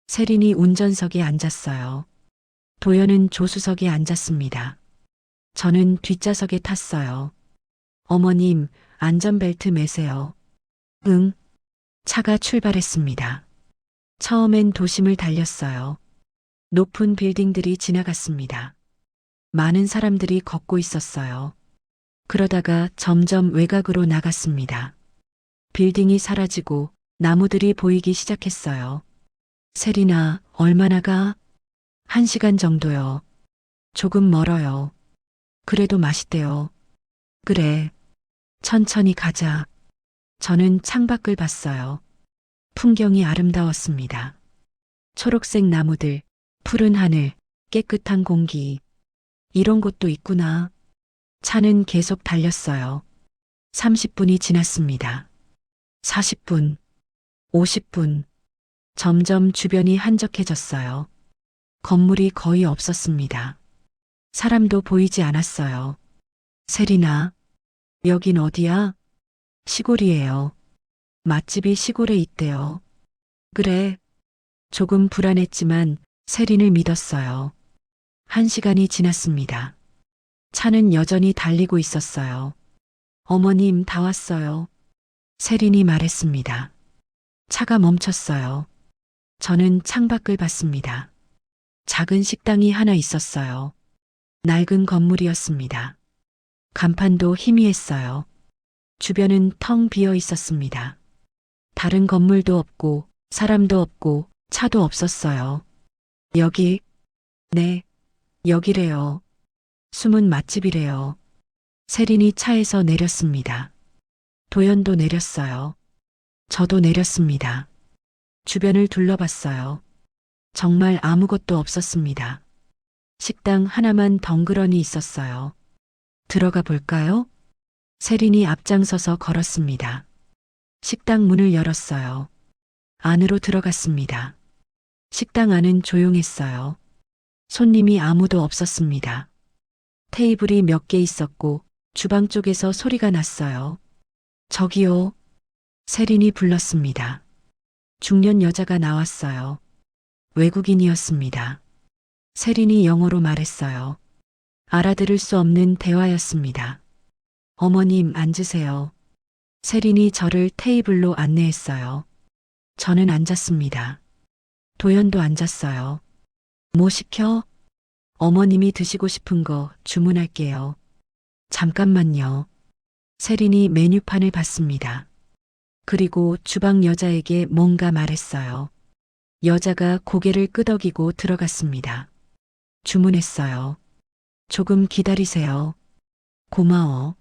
세린이 운전석에 앉았어요. 도연은 조수석에 앉았습니다. 저는 뒷좌석에 탔어요. 어머님, 안전벨트 매세요. 응. 차가 출발했습니다. 처음엔 도심을 달렸어요. 높은 빌딩들이 지나갔습니다. 많은 사람들이 걷고 있었어요. 그러다가 점점 외곽으로 나갔습니다. 빌딩이 사라지고 나무들이 보이기 시작했어요. 세린아, 얼마나 가? 1시간 정도요. 조금 멀어요. 그래도 맛있대요. 그래. 천천히 가자. 저는 창밖을 봤어요. 풍경이 아름다웠습니다. 초록색 나무들, 푸른 하늘, 깨끗한 공기. 이런 곳도 있구나. 차는 계속 달렸어요. 30분이 지났습니다. 40분, 50분. 점점 주변이 한적해졌어요. 건물이 거의 없었습니다. 사람도 보이지 않았어요. 세린아, 여긴 어디야? 시골이에요. 맛집이 시골에 있대요. 그래. 조금 불안했지만 세린을 믿었어요. 1시간이 지났습니다. 차는 여전히 달리고 있었어요. 어머님 다 왔어요. 세린이 말했습니다. 차가 멈췄어요. 저는 창밖을 봤습니다. 작은 식당이 하나 있었어요. 낡은 건물이었습니다. 간판도 희미했어요. 주변은 텅 비어 있었습니다. 다른 건물도 없고 사람도 없고 차도 없었어요. 여기, 네, 여기래요. 숨은 맛집이래요. 세린이 차에서 내렸습니다. 도연도 내렸어요. 저도 내렸습니다. 주변을 둘러봤어요. 정말 아무것도 없었습니다. 식당 하나만 덩그러니 있었어요. 들어가 볼까요? 세린이 앞장서서 걸었습니다. 식당 문을 열었어요. 안으로 들어갔습니다. 식당 안은 조용했어요. 손님이 아무도 없었습니다. 테이블이 몇 개 있었고 주방 쪽에서 소리가 났어요. 저기요. 세린이 불렀습니다. 중년 여자가 나왔어요. 외국인이었습니다. 세린이 영어로 말했어요. 알아들을 수 없는 대화였습니다. 어머님 앉으세요. 세린이 저를 테이블로 안내했어요. 저는 앉았습니다. 도연도 앉았어요. 뭐 시켜? 어머님이 드시고 싶은 거 주문할게요. 잠깐만요. 세린이 메뉴판을 봤습니다. 그리고 주방 여자에게 뭔가 말했어요. 여자가 고개를 끄덕이고 들어갔습니다. 주문했어요. 조금 기다리세요. 고마워.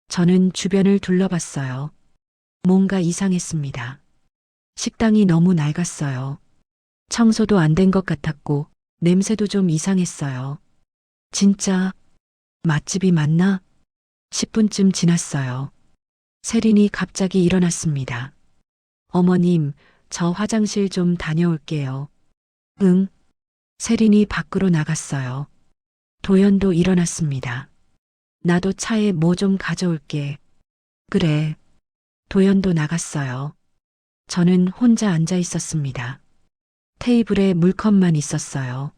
저는 주변을 둘러봤어요. 뭔가 이상했습니다. 식당이 너무 낡았어요. 청소도 안 된 것 같았고 냄새도 좀 이상했어요. 진짜 맛집이 맞나? 10분쯤 지났어요. 세린이 갑자기 일어났습니다. 어머님, 저 화장실 좀 다녀올게요. 응. 세린이 밖으로 나갔어요. 도연도 일어났습니다. 나도 차에 뭐 좀 가져올게. 그래. 도연도 나갔어요. 저는 혼자 앉아 있었습니다. 테이블에 물컵만 있었어요.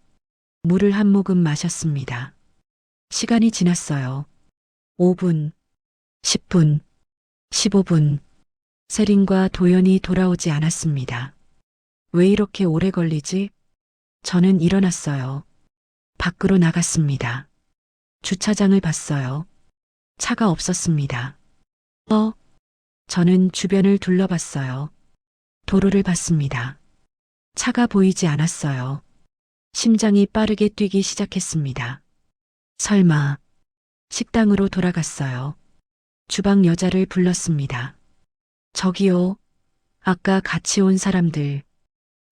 물을 한 모금 마셨습니다. 시간이 지났어요. 5분, 10분, 15분. 세린과 도연이 돌아오지 않았습니다. 왜 이렇게 오래 걸리지? 저는 일어났어요. 밖으로 나갔습니다. 주차장을 봤어요. 차가 없었습니다. 저는 주변을 둘러봤어요. 도로를 봤습니다. 차가 보이지 않았어요. 심장이 빠르게 뛰기 시작했습니다. 설마, 식당으로 돌아갔어요. 주방 여자를 불렀습니다. 저기요, 아까 같이 온 사람들,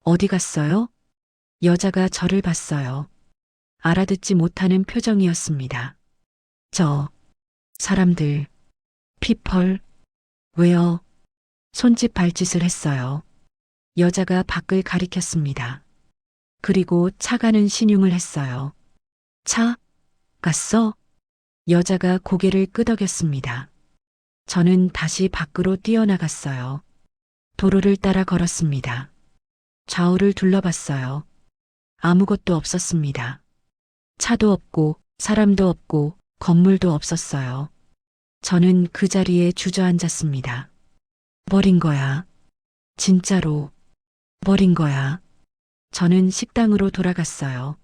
어디 갔어요? 여자가 저를 봤어요. 알아듣지 못하는 표정이었습니다. 저, 사람들, 피펄, 왜요? 손짓 발짓을 했어요. 여자가 밖을 가리켰습니다. 그리고 차 가는 신용을 했어요. 차? 갔어? 여자가 고개를 끄덕였습니다. 저는 다시 밖으로 뛰어나갔어요. 도로를 따라 걸었습니다. 좌우를 둘러봤어요. 아무것도 없었습니다. 차도 없고 사람도 없고 건물도 없었어요. 저는 그 자리에 주저앉았습니다. 버린 거야. 진짜로 버린 거야. 저는 식당으로 돌아갔어요.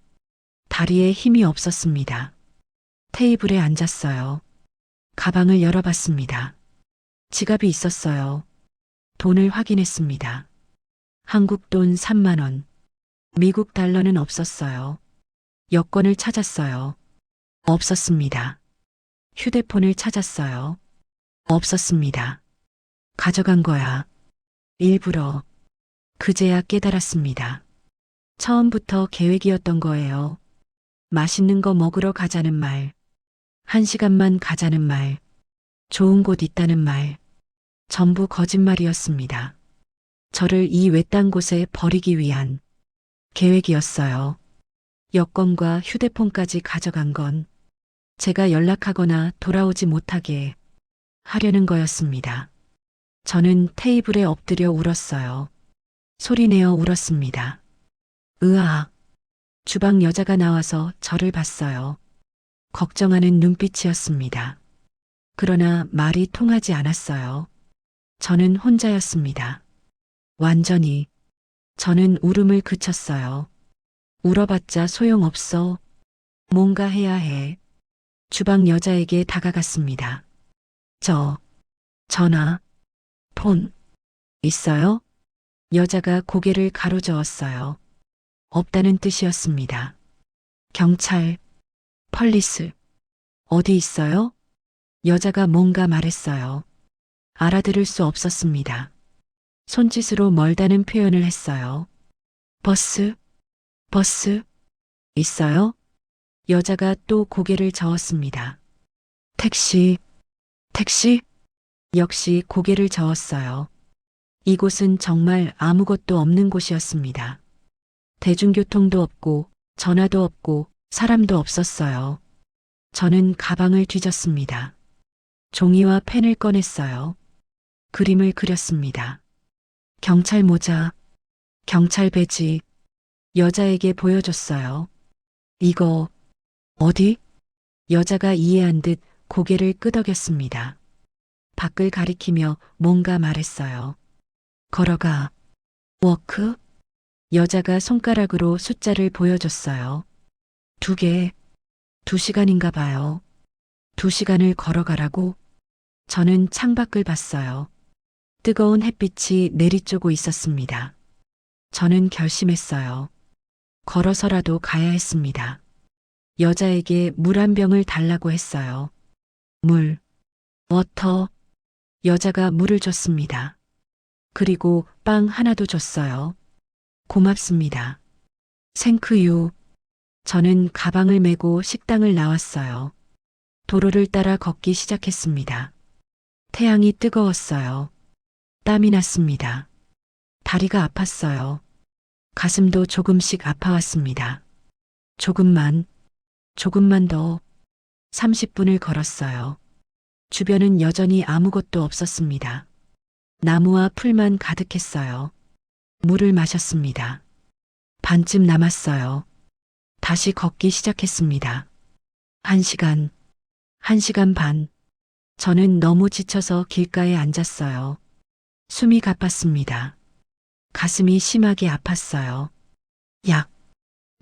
다리에 힘이 없었습니다. 테이블에 앉았어요. 가방을 열어봤습니다. 지갑이 있었어요. 돈을 확인했습니다. 한국 돈 3만 원. 미국 달러는 없었어요. 여권을 찾았어요. 없었습니다. 휴대폰을 찾았어요. 없었습니다. 가져간 거야. 일부러. 그제야 깨달았습니다. 처음부터 계획이었던 거예요. 맛있는 거 먹으러 가자는 말. 1시간만 가자는 말. 좋은 곳 있다는 말. 전부 거짓말이었습니다. 저를 이 외딴 곳에 버리기 위한 계획이었어요. 여권과 휴대폰까지 가져간 건 제가 연락하거나 돌아오지 못하게 하려는 거였습니다. 저는 테이블에 엎드려 울었어요. 소리내어 울었습니다. 으악. 주방 여자가 나와서 저를 봤어요. 걱정하는 눈빛이었습니다. 그러나 말이 통하지 않았어요. 저는 혼자였습니다. 완전히. 저는 울음을 그쳤어요. 울어봤자 소용없어. 뭔가 해야 해. 주방 여자에게 다가갔습니다. 전화, 폰, 있어요? 여자가 고개를 가로저었어요. 없다는 뜻이었습니다. 경찰, 펄리스, 어디 있어요? 여자가 뭔가 말했어요. 알아들을 수 없었습니다. 손짓으로 멀다는 표현을 했어요. 버스, 있어요? 여자가 또 고개를 저었습니다. 택시, 역시 고개를 저었어요. 이곳은 정말 아무것도 없는 곳이었습니다. 대중교통도 없고, 전화도 없고, 사람도 없었어요. 저는 가방을 뒤졌습니다. 종이와 펜을 꺼냈어요. 그림을 그렸습니다. 경찰 모자, 경찰 배지, 여자에게 보여줬어요. 이거, 어디? 여자가 이해한 듯 고개를 끄덕였습니다. 밖을 가리키며 뭔가 말했어요. 걸어가. 워크? 여자가 손가락으로 숫자를 보여줬어요. 2개, 2시간인가 봐요. 2시간을 걸어가라고? 저는 창밖을 봤어요. 뜨거운 햇빛이 내리쬐고 있었습니다. 저는 결심했어요. 걸어서라도 가야 했습니다. 여자에게 물 한 병을 달라고 했어요. 물, 워터. 여자가 물을 줬습니다. 그리고 빵 하나도 줬어요. 고맙습니다. 생크유. 저는 가방을 메고 식당을 나왔어요. 도로를 따라 걷기 시작했습니다. 태양이 뜨거웠어요. 땀이 났습니다. 다리가 아팠어요. 가슴도 조금씩 아파왔습니다. 조금만, 조금만 더 30분을 걸었어요. 주변은 여전히 아무것도 없었습니다. 나무와 풀만 가득했어요. 물을 마셨습니다. 반쯤 남았어요. 다시 걷기 시작했습니다. 1시간, 1시간 반. 저는 너무 지쳐서 길가에 앉았어요. 숨이 가빴습니다. 가슴이 심하게 아팠어요.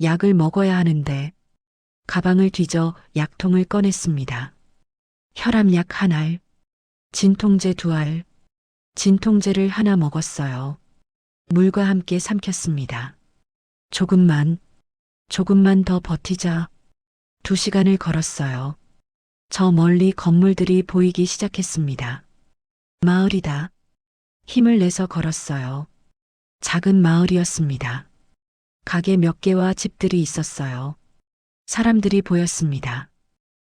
약을 먹어야 하는데 가방을 뒤져 약통을 꺼냈습니다. 혈압약 한 알, 진통제 2알, 진통제를 하나 먹었어요. 물과 함께 삼켰습니다. 조금만 더 버티자. 2시간을 걸었어요. 저 멀리 건물들이 보이기 시작했습니다. 마을이다. 힘을 내서 걸었어요. 작은 마을이었습니다. 가게 몇 개와 집들이 있었어요. 사람들이 보였습니다.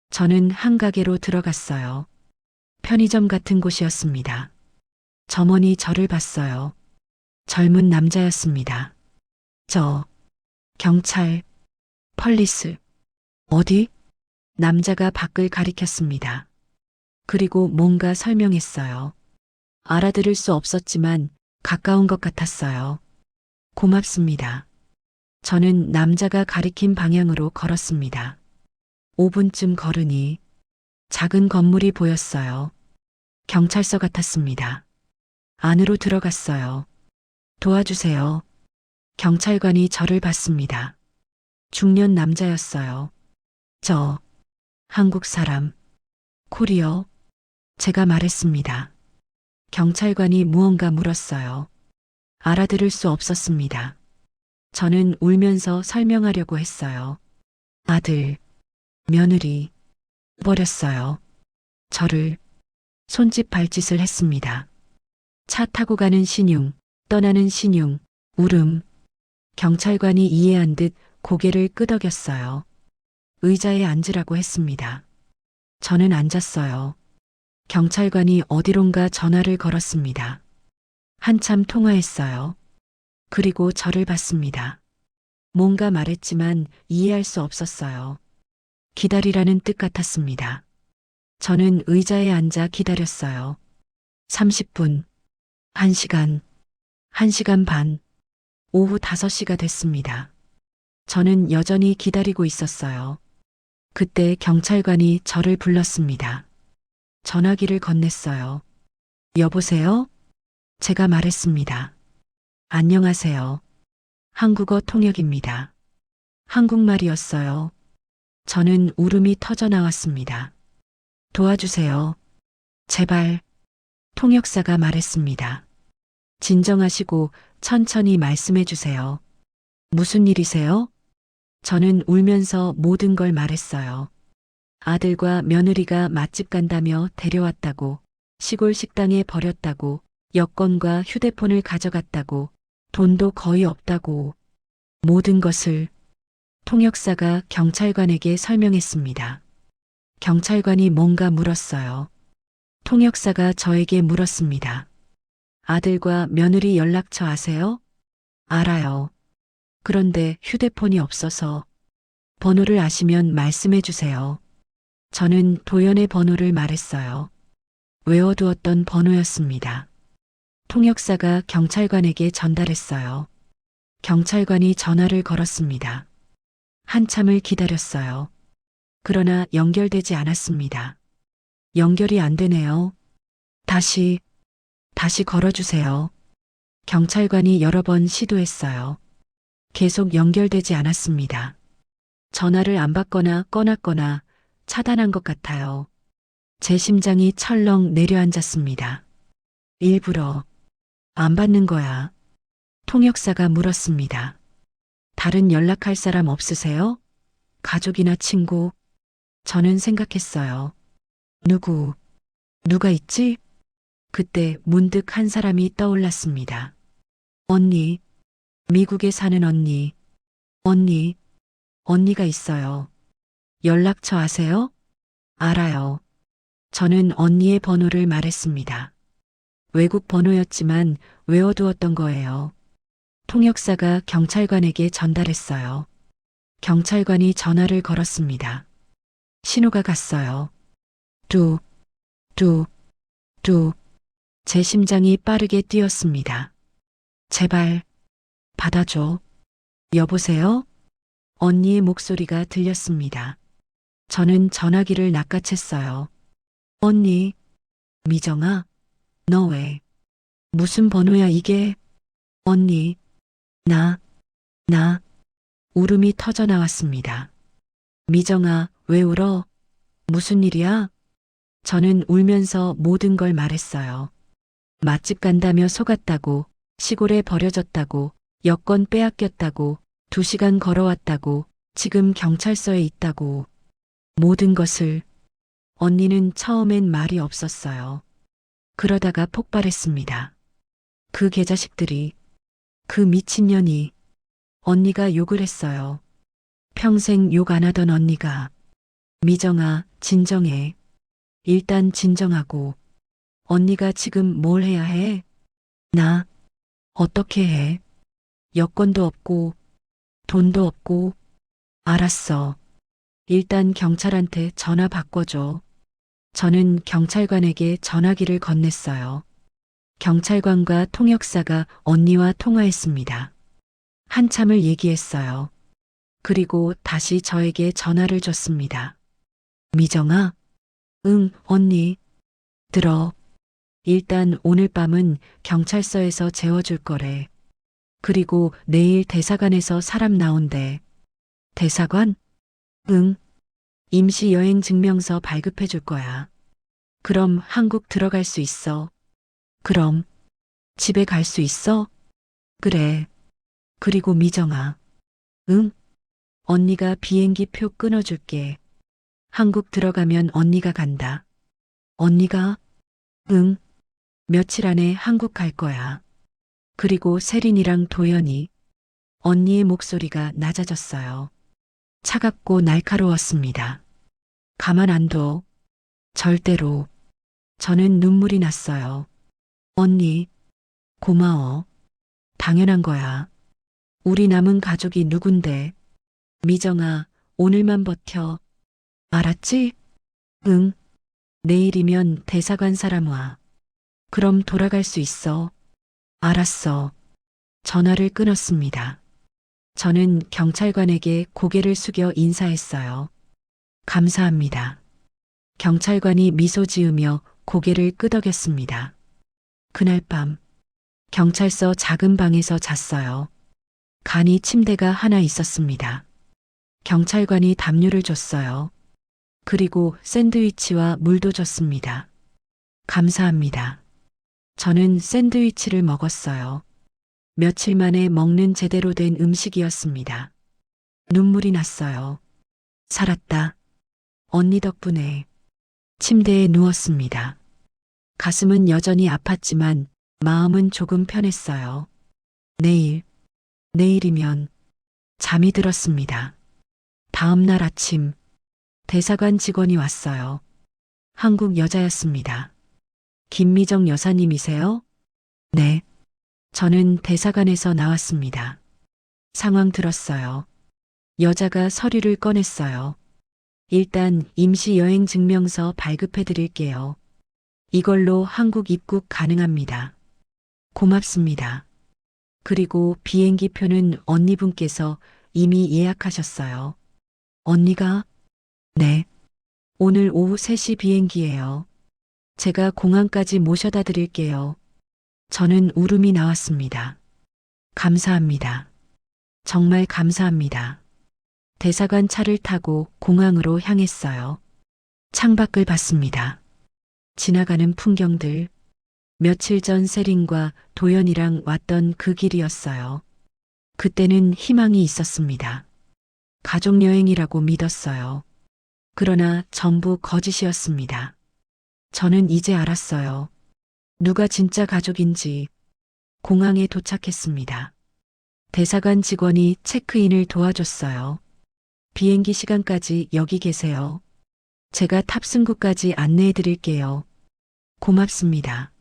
저는 한 가게로 들어갔어요. 편의점 같은 곳이었습니다. 점원이 저를 봤어요. 젊은 남자였습니다. 경찰, 펄리스. 어디? 남자가 밖을 가리켰습니다. 그리고 뭔가 설명했어요. 알아들을 수 없었지만 가까운 것 같았어요. 고맙습니다. 저는 남자가 가리킨 방향으로 걸었습니다. 5분쯤 걸으니 작은 건물이 보였어요. 경찰서 같았습니다. 안으로 들어갔어요. 도와주세요. 경찰관이 저를 봤습니다. 중년 남자였어요. 한국 사람. 코리어. 제가 말했습니다. 경찰관이 무언가 물었어요. 알아들을 수 없었습니다. 저는 울면서 설명하려고 했어요. 아들, 며느리, 버렸어요. 저를 손짓 발짓을 했습니다. 차 타고 가는 신용, 떠나는 신용, 울음. 경찰관이 이해한 듯 고개를 끄덕였어요. 의자에 앉으라고 했습니다. 저는 앉았어요. 경찰관이 어디론가 전화를 걸었습니다. 한참 통화했어요. 그리고 저를 봤습니다. 뭔가 말했지만 이해할 수 없었어요. 기다리라는 뜻 같았습니다. 저는 의자에 앉아 기다렸어요. 30분, 1시간, 1시간 반, 오후 5시가 됐습니다. 저는 여전히 기다리고 있었어요. 그때 경찰관이 저를 불렀습니다. 전화기를 건넸어요. 여보세요? 제가 말했습니다. 안녕하세요. 한국어 통역입니다. 한국말이었어요. 저는 울음이 터져 나왔습니다. 도와주세요. 제발. 통역사가 말했습니다. 진정하시고 천천히 말씀해 주세요. 무슨 일이세요? 저는 울면서 모든 걸 말했어요. 아들과 며느리가 맛집 간다며 데려왔다고, 시골 식당에 버렸다고, 여권과 휴대폰을 가져갔다고, 돈도 거의 없다고, 모든 것을 통역사가 경찰관에게 설명했습니다. 경찰관이 뭔가 물었어요. 통역사가 저에게 물었습니다. 아들과 며느리 연락처 아세요? 알아요. 그런데 휴대폰이 없어서 번호를 아시면 말씀해 주세요. 저는 도연의 번호를 말했어요. 외워두었던 번호였습니다. 통역사가 경찰관에게 전달했어요. 경찰관이 전화를 걸었습니다. 한참을 기다렸어요. 그러나 연결되지 않았습니다. 연결이 안 되네요. 다시 걸어주세요. 경찰관이 여러 번 시도했어요. 계속 연결되지 않았습니다. 전화를 안 받거나 꺼놨거나 차단한 것 같아요. 제 심장이 철렁 내려앉았습니다. 일부러 안 받는 거야. 통역사가 물었습니다. 다른 연락할 사람 없으세요? 가족이나 친구? 저는 생각했어요. 누가 있지? 그때 문득 한 사람이 떠올랐습니다. 언니, 미국에 사는 언니. 언니가 있어요. 연락처 아세요? 알아요. 저는 언니의 번호를 말했습니다. 외국 번호였지만 외워두었던 거예요. 통역사가 경찰관에게 전달했어요. 경찰관이 전화를 걸었습니다. 신호가 갔어요. 뚝, 뚝, 뚝. 제 심장이 빠르게 뛰었습니다. 제발, 받아줘. 여보세요? 언니의 목소리가 들렸습니다. 저는 전화기를 낚아챘어요. 언니, 미정아, 너 왜? 무슨 번호야 이게? 언니, 나, 울음이 터져 나왔습니다. 미정아, 왜 울어? 무슨 일이야? 저는 울면서 모든 걸 말했어요. 맛집 간다며 속았다고, 시골에 버려졌다고, 여권 빼앗겼다고, 2시간 걸어왔다고, 지금 경찰서에 있다고. 모든 것을. 언니는 처음엔 말이 없었어요. 그러다가 폭발했습니다. 그 개자식들이, 그 미친년이. 언니가 욕을 했어요. 평생 욕 안 하던 언니가. 미정아, 진정해. 일단 진정하고. 언니가 지금 뭘 해야 해? 나, 어떻게 해? 여권도 없고, 돈도 없고. 알았어. 일단 경찰한테 전화 바꿔줘. 저는 경찰관에게 전화기를 건넸어요. 경찰관과 통역사가 언니와 통화했습니다. 한참을 얘기했어요. 그리고 다시 저에게 전화를 줬습니다. 미정아? 응, 언니. 들어. 일단 오늘 밤은 경찰서에서 재워줄 거래. 그리고 내일 대사관에서 사람 나온대. 대사관? 응. 임시 여행 증명서 발급해 줄 거야. 그럼 한국 들어갈 수 있어. 그럼 집에 갈 수 있어? 그래. 그리고 미정아. 응? 언니가 비행기 표 끊어줄게. 한국 들어가면 언니가 간다. 언니가? 응. 며칠 안에 한국 갈 거야. 그리고 세린이랑 도연이. 언니의 목소리가 낮아졌어요. 차갑고 날카로웠습니다. 가만 안 둬. 절대로. 저는 눈물이 났어요. 언니, 고마워. 당연한 거야. 우리 남은 가족이 누군데? 미정아, 오늘만 버텨. 알았지? 응. 내일이면 대사관 사람 와. 그럼 돌아갈 수 있어. 알았어. 전화를 끊었습니다. 저는 경찰관에게 고개를 숙여 인사했어요. 감사합니다. 경찰관이 미소 지으며 고개를 끄덕였습니다. 그날 밤, 경찰서 작은 방에서 잤어요. 간이 침대가 하나 있었습니다. 경찰관이 담요를 줬어요. 그리고 샌드위치와 물도 줬습니다. 감사합니다. 저는 샌드위치를 먹었어요. 며칠 만에 먹는 제대로 된 음식이었습니다. 눈물이 났어요. 살았다. 언니 덕분에. 침대에 누웠습니다. 가슴은 여전히 아팠지만 마음은 조금 편했어요. 내일이면 잠이 들었습니다. 다음 날 아침 대사관 직원이 왔어요. 한국 여자였습니다. 김미정 여사님이세요? 네. 저는 대사관에서 나왔습니다. 상황 들었어요. 여자가 서류를 꺼냈어요. 일단 임시 여행 증명서 발급해 드릴게요. 이걸로 한국 입국 가능합니다. 고맙습니다. 그리고 비행기 표는 언니분께서 이미 예약하셨어요. 언니가? 네. 오늘 오후 3시 비행기예요. 제가 공항까지 모셔다 드릴게요. 저는 울음이 나왔습니다. 감사합니다. 정말 감사합니다. 대사관 차를 타고 공항으로 향했어요. 창밖을 봤습니다. 지나가는 풍경들. 며칠 전 세린과 도연이랑 왔던 그 길이었어요. 그때는 희망이 있었습니다. 가족여행이라고 믿었어요. 그러나 전부 거짓이었습니다. 저는 이제 알았어요. 누가 진짜 가족인지. 공항에 도착했습니다. 대사관 직원이 체크인을 도와줬어요. 비행기 시간까지 여기 계세요. 제가 탑승구까지 안내해 드릴게요. 고맙습니다.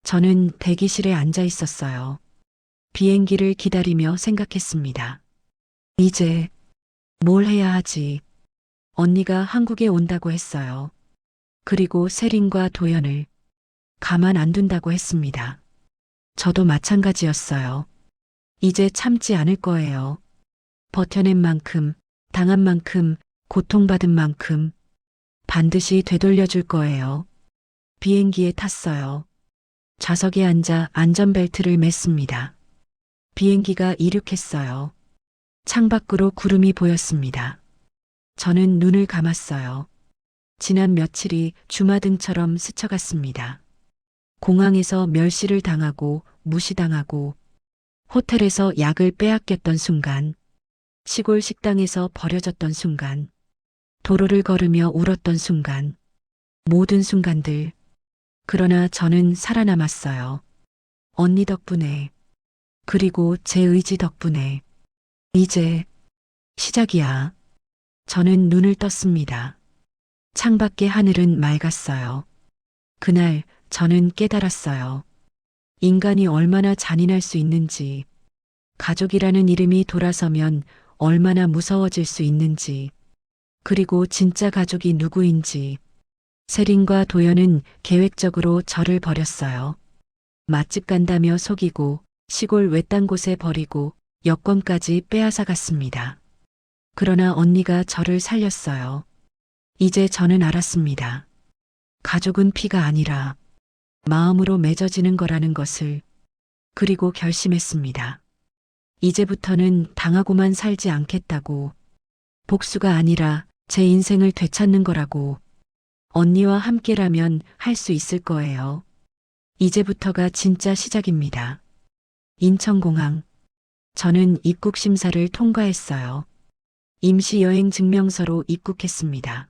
저는 대기실에 앉아 있었어요. 비행기를 기다리며 생각했습니다. 이제 뭘 해야 하지? 언니가 한국에 온다고 했어요. 그리고 세린과 도연을 가만 안 둔다고 했습니다. 저도 마찬가지였어요. 이제 참지 않을 거예요. 버텨낸 만큼, 당한 만큼, 고통받은 만큼 반드시 되돌려줄 거예요. 비행기에 탔어요. 좌석에 앉아 안전벨트를 맸습니다. 비행기가 이륙했어요. 창밖으로 구름이 보였습니다. 저는 눈을 감았어요. 지난 며칠이 주마등처럼 스쳐갔습니다. 공항에서 멸시를 당하고 무시당하고 호텔에서 약을 빼앗겼던 순간, 시골 식당에서 버려졌던 순간, 도로를 걸으며 울었던 순간, 모든 순간들. 그러나 저는 살아남았어요. 언니 덕분에, 그리고 제 의지 덕분에. 이제 시작이야. 저는 눈을 떴습니다. 창밖의 하늘은 맑았어요. 그날 저는 깨달았어요. 인간이 얼마나 잔인할 수 있는지, 가족이라는 이름이 돌아서면 얼마나 무서워질 수 있는지, 그리고 진짜 가족이 누구인지. 세린과 도연은 계획적으로 저를 버렸어요. 맛집 간다며 속이고, 시골 외딴 곳에 버리고, 여권까지 빼앗아 갔습니다. 그러나 언니가 저를 살렸어요. 이제 저는 알았습니다. 가족은 피가 아니라 마음으로 맺어지는 거라는 것을. 그리고 결심했습니다. 이제부터는 당하고만 살지 않겠다고. 복수가 아니라 제 인생을 되찾는 거라고. 언니와 함께라면 할 수 있을 거예요. 이제부터가 진짜 시작입니다. 인천공항. 저는 입국 심사를 통과했어요. 임시 여행 증명서로 입국했습니다.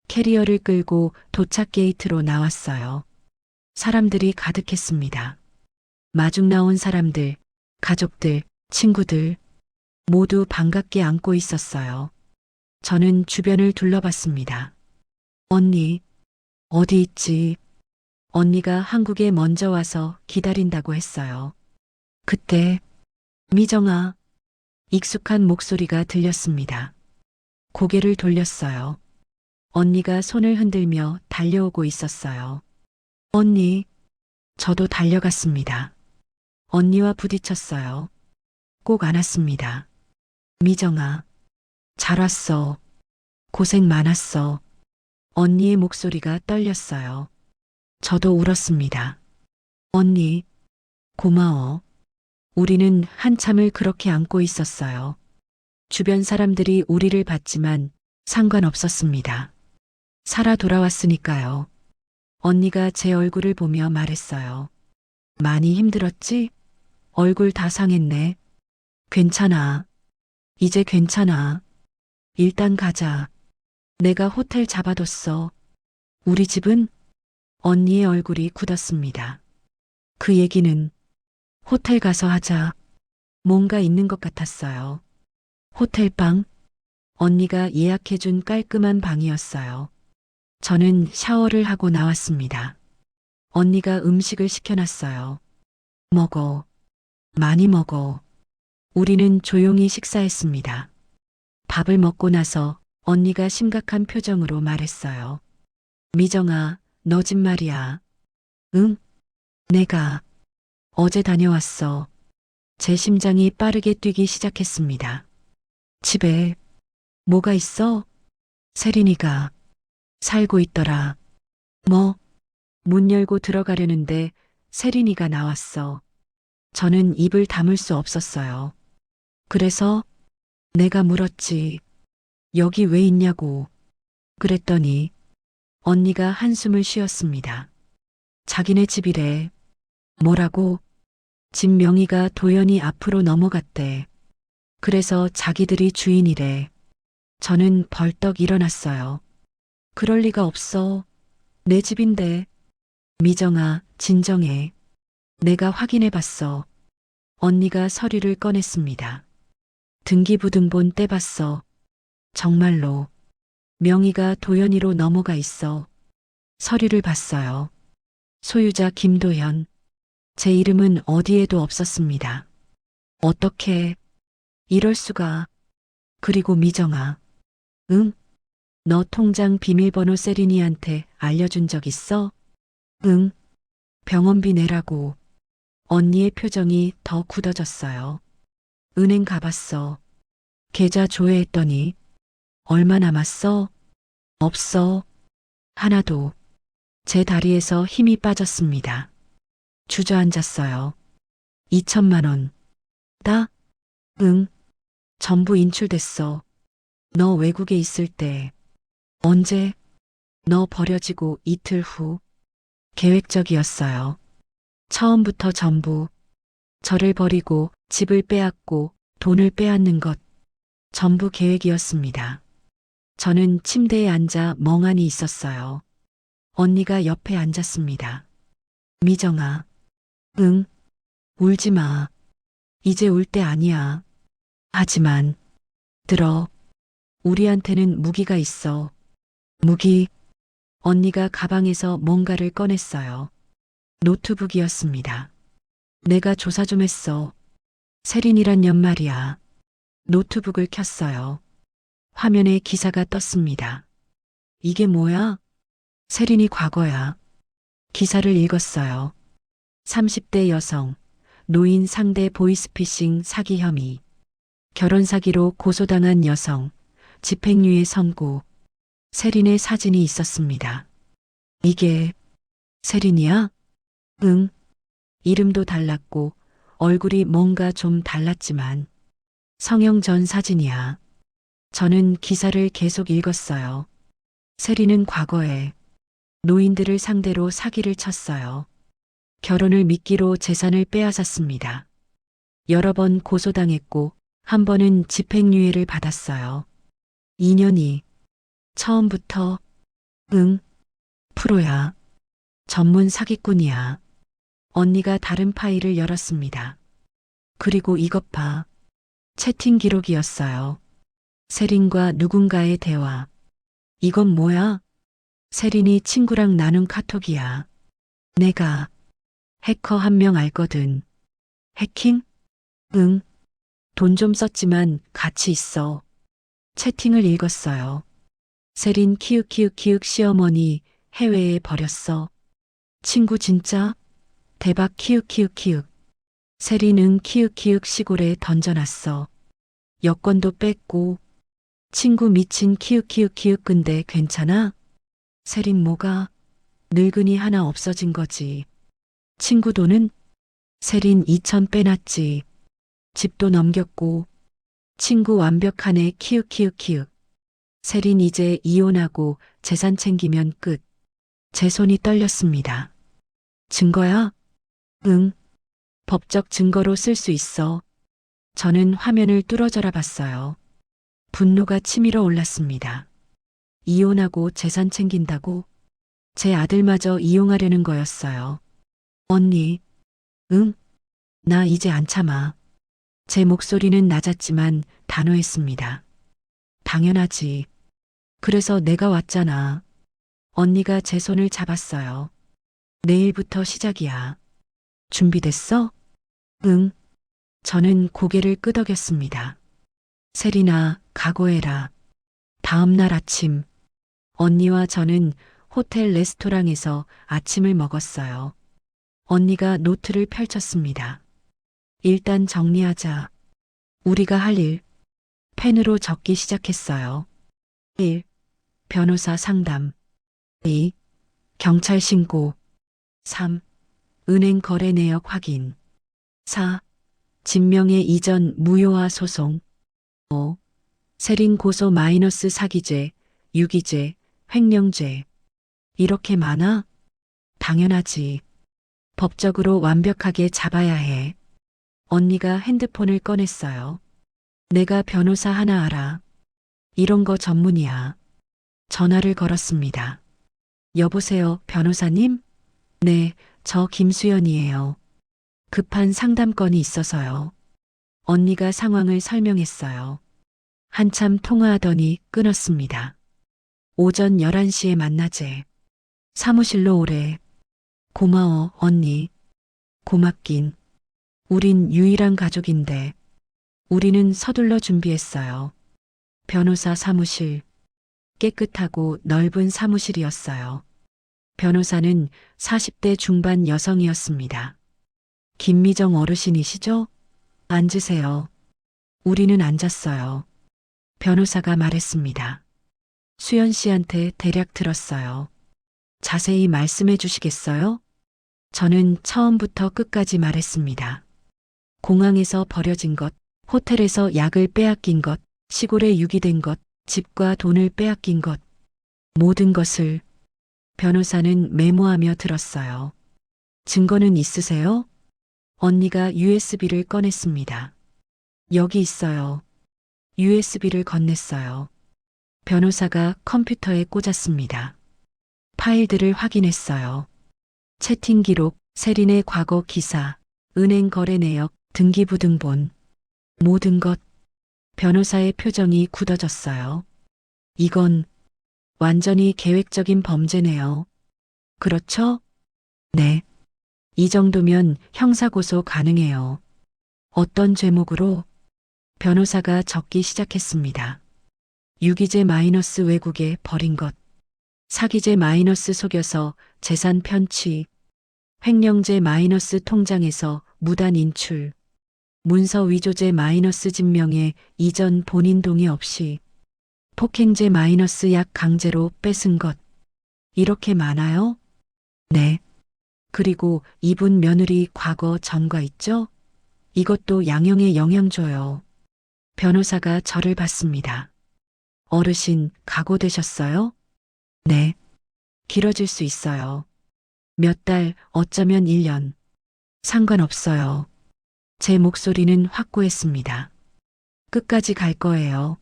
캐리어를 끌고 도착 게이트로 나왔어요. 사람들이 가득했습니다. 마중 나온 사람들, 가족들, 친구들 모두 반갑게 안고 있었어요. 저는 주변을 둘러봤습니다. 언니, 어디 있지? 언니가 한국에 먼저 와서 기다린다고 했어요. 그때 미정아, 익숙한 목소리가 들렸습니다. 고개를 돌렸어요. 언니가 손을 흔들며 달려오고 있었어요. 언니, 저도 달려갔습니다. 언니와 부딪혔어요. 꼭 안았습니다. 미정아, 잘 왔어. 고생 많았어. 언니의 목소리가 떨렸어요. 저도 울었습니다. 언니, 고마워. 우리는 한참을 그렇게 안고 있었어요. 주변 사람들이 우리를 봤지만 상관없었습니다. 살아 돌아왔으니까요. 언니가 제 얼굴을 보며 말했어요. 많이 힘들었지? 얼굴 다 상했네. 괜찮아. 이제 괜찮아. 일단 가자. 내가 호텔 잡아뒀어. 우리 집은? 언니의 얼굴이 굳었습니다. 그 얘기는 호텔 가서 하자. 뭔가 있는 것 같았어요. 호텔방? 언니가 예약해준 깔끔한 방이었어요. 저는 샤워를 하고 나왔습니다. 언니가 음식을 시켜놨어요. 먹어. 많이 먹어. 우리는 조용히 식사했습니다. 밥을 먹고 나서 언니가 심각한 표정으로 말했어요. 미정아, 너 집 말이야. 응? 내가 어제 다녀왔어. 제 심장이 빠르게 뛰기 시작했습니다. 집에 뭐가 있어? 세린이가 살고 있더라. 뭐? 문 열고 들어가려는데 세린이가 나왔어. 저는 입을 다물 수 없었어요. 그래서 내가 물었지. 여기 왜 있냐고. 그랬더니 언니가 한숨을 쉬었습니다. 자기네 집이래. 뭐라고? 집 명의가 도연이 앞으로 넘어갔대. 그래서 자기들이 주인이래. 저는 벌떡 일어났어요. 그럴 리가 없어. 내 집인데. 미정아, 진정해. 내가 확인해 봤어. 언니가 서류를 꺼냈습니다. 등기부등본 떼봤어. 정말로 명의가 도연이로 넘어가 있어 서류를 봤어요. 소유자 김도연. 제 이름은 어디에도 없었습니다. 어떻게 이럴 수가. 그리고 미정아. 응? 너 통장 비밀번호 세린이한테 알려준 적 있어? 응. 병원비 내라고. 언니의 표정이 더 굳어졌어요. 은행 가봤어. 계좌 조회했더니 얼마 남았어? 없어. 하나도. 제 다리에서 힘이 빠졌습니다. 주저앉았어요. 2천만 원. 나? 응. 전부 인출됐어. 너 외국에 있을 때. 언제? 너 버려지고 이틀 후. 계획적이었어요. 처음부터 전부. 저를 버리고 집을 빼앗고 돈을 빼앗는 것. 전부 계획이었습니다. 저는 침대에 앉아 멍하니 있었어요. 언니가 옆에 앉았습니다. 미정아. 응. 울지 마. 이제 울 때 아니야. 하지만, 들어. 우리한테는 무기가 있어. 무기. 언니가 가방에서 뭔가를 꺼냈어요. 노트북이었습니다. 내가 조사 좀 했어. 세린이란 년 말이야. 노트북을 켰어요. 화면에 기사가 떴습니다. 이게 뭐야? 세린이 과거야. 기사를 읽었어요. 30대 여성, 노인 상대 보이스피싱 사기 혐의. 결혼 사기로 고소당한 여성, 집행유예 선고. 세린의 사진이 있었습니다. 이게 세린이야? 응. 이름도 달랐고 얼굴이 뭔가 좀 달랐지만 성형 전 사진이야. 저는 기사를 계속 읽었어요. 세린은 과거에 노인들을 상대로 사기를 쳤어요. 결혼을 미끼로 재산을 빼앗았습니다. 여러 번 고소당했고 한 번은 집행유예를 받았어요. 2년이 처음부터. 응. 프로야. 전문 사기꾼이야. 언니가 다른 파일을 열었습니다. 그리고 이것 봐. 채팅 기록이었어요. 세린과 누군가의 대화. 이건 뭐야? 세린이 친구랑 나눈 카톡이야. 내가 해커 한 명 알거든. 해킹? 응. 돈 좀 썼지만 가치 있어. 채팅을 읽었어요. 세린 키읔키읔키읔 시어머니 해외에 버렸어. 친구 진짜? 대박 키읔키읔키읔. 세린은 키읔키읔 시골에 던져놨어. 여권도 뺐고. 친구 미친 키읔키읔키읔 근데 괜찮아? 세린 뭐가? 늙은이 하나 없어진 거지. 친구 돈은? 세린 2천 빼놨지. 집도 넘겼고. 친구 완벽하네 키읔키읔키읔. 세린 이제 이혼하고 재산 챙기면 끝. 제 손이 떨렸습니다. 증거야? 응. 법적 증거로 쓸 수 있어. 저는 화면을 뚫어져라 봤어요. 분노가 치밀어 올랐습니다. 이혼하고 재산 챙긴다고? 제 아들마저 이용하려는 거였어요. 언니. 응? 나 이제 안 참아. 제 목소리는 낮았지만 단호했습니다. 당연하지. 그래서 내가 왔잖아. 언니가 제 손을 잡았어요. 내일부터 시작이야. 준비됐어? 응. 저는 고개를 끄덕였습니다. 세린아, 각오해라. 다음 날 아침, 언니와 저는 호텔 레스토랑에서 아침을 먹었어요. 언니가 노트를 펼쳤습니다. 일단 정리하자. 우리가 할 일, 펜으로 적기 시작했어요. 1. 변호사 상담. 2. 경찰 신고. 3. 은행 거래 내역 확인. 4. 진명의 이전 무효화 소송. 5. 세린 고소 마이너스 사기죄, 유기죄, 횡령죄. 이렇게 많아? 당연하지. 법적으로 완벽하게 잡아야 해. 언니가 핸드폰을 꺼냈어요. 내가 변호사 하나 알아. 이런 거 전문이야. 전화를 걸었습니다. 여보세요, 변호사님? 네, 저 김수연이에요. 급한 상담 건이 있어서요. 언니가 상황을 설명했어요. 한참 통화하더니 끊었습니다. 오전 11시에 만나재. 사무실로 오래. 고마워, 언니. 고맙긴. 우린 유일한 가족인데. 우리는 서둘러 준비했어요. 변호사 사무실. 깨끗하고 넓은 사무실이었어요. 변호사는 40대 중반 여성이었습니다. 김미정 어르신이시죠? 앉으세요. 우리는 앉았어요. 변호사가 말했습니다. 수연 씨한테 대략 들었어요. 자세히 말씀해 주시겠어요? 저는 처음부터 끝까지 말했습니다. 공항에서 버려진 것, 호텔에서 약을 빼앗긴 것, 시골에 유기된 것, 집과 돈을 빼앗긴 것, 모든 것을. 변호사는 메모하며 들었어요. 증거는 있으세요? 언니가 USB를 꺼냈습니다. 여기 있어요. USB를 건넸어요. 변호사가 컴퓨터에 꽂았습니다. 파일들을 확인했어요. 채팅 기록, 세린의 과거 기사, 은행 거래 내역, 등기부등본. 모든 것. 변호사의 표정이 굳어졌어요. 이건 완전히 계획적인 범죄네요. 그렇죠? 네. 이 정도면 형사고소 가능해요. 어떤 죄목으로? 변호사가 적기 시작했습니다. 유기죄 마이너스 외국에 버린 것. 사기죄 마이너스 속여서 재산 편취. 횡령죄 마이너스 통장에서 무단 인출. 문서 위조죄 마이너스 진명에 이전 본인 동의 없이. 폭행죄 마이너스 약 강제로 뺏은 것. 이렇게 많아요? 네. 그리고 이분 며느리 과거 전과 있죠? 이것도 양형에 영향 줘요. 변호사가 저를 봤습니다. 어르신, 각오되셨어요? 네. 길어질 수 있어요. 몇 달, 어쩌면 1년. 상관없어요. 제 목소리는 확고했습니다. 끝까지 갈 거예요.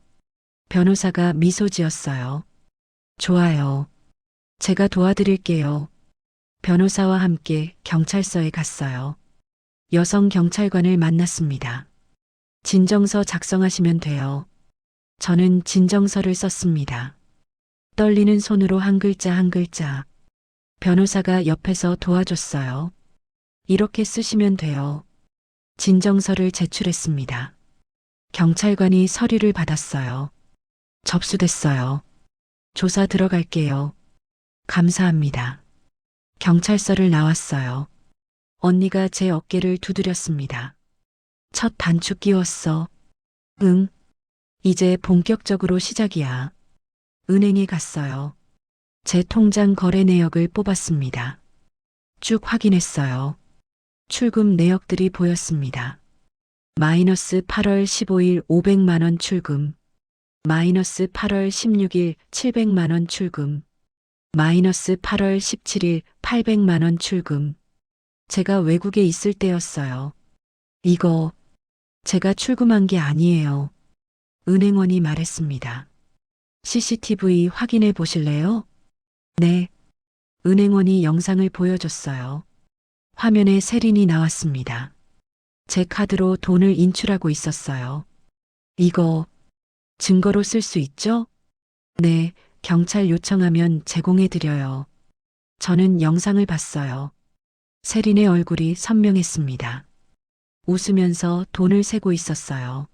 변호사가 미소 지었어요. 좋아요. 제가 도와드릴게요. 변호사와 함께 경찰서에 갔어요. 여성 경찰관을 만났습니다. 진정서 작성하시면 돼요. 저는 진정서를 썼습니다. 떨리는 손으로 한 글자 한 글자. 변호사가 옆에서 도와줬어요. 이렇게 쓰시면 돼요. 진정서를 제출했습니다. 경찰관이 서류를 받았어요. 접수됐어요. 조사 들어갈게요. 감사합니다. 경찰서를 나왔어요. 언니가 제 어깨를 두드렸습니다. 첫 단추 끼웠어. 응. 이제 본격적으로 시작이야. 은행에 갔어요. 제 통장 거래 내역을 뽑았습니다. 쭉 확인했어요. 출금 내역들이 보였습니다. 마이너스 8월 15일 500만 원 출금. 마이너스 8월 16일 700만 원 출금. 마이너스 8월 17일 800만 원 출금. 제가 외국에 있을 때였어요. 이거 제가 출금한 게 아니에요. 은행원이 말했습니다. CCTV 확인해 보실래요? 네. 은행원이 영상을 보여줬어요. 화면에 세린이 나왔습니다. 제 카드로 돈을 인출하고 있었어요. 이거 증거로 쓸 수 있죠? 네, 경찰 요청하면 제공해 드려요. 저는 영상을 봤어요. 세린의 얼굴이 선명했습니다. 웃으면서 돈을 세고 있었어요.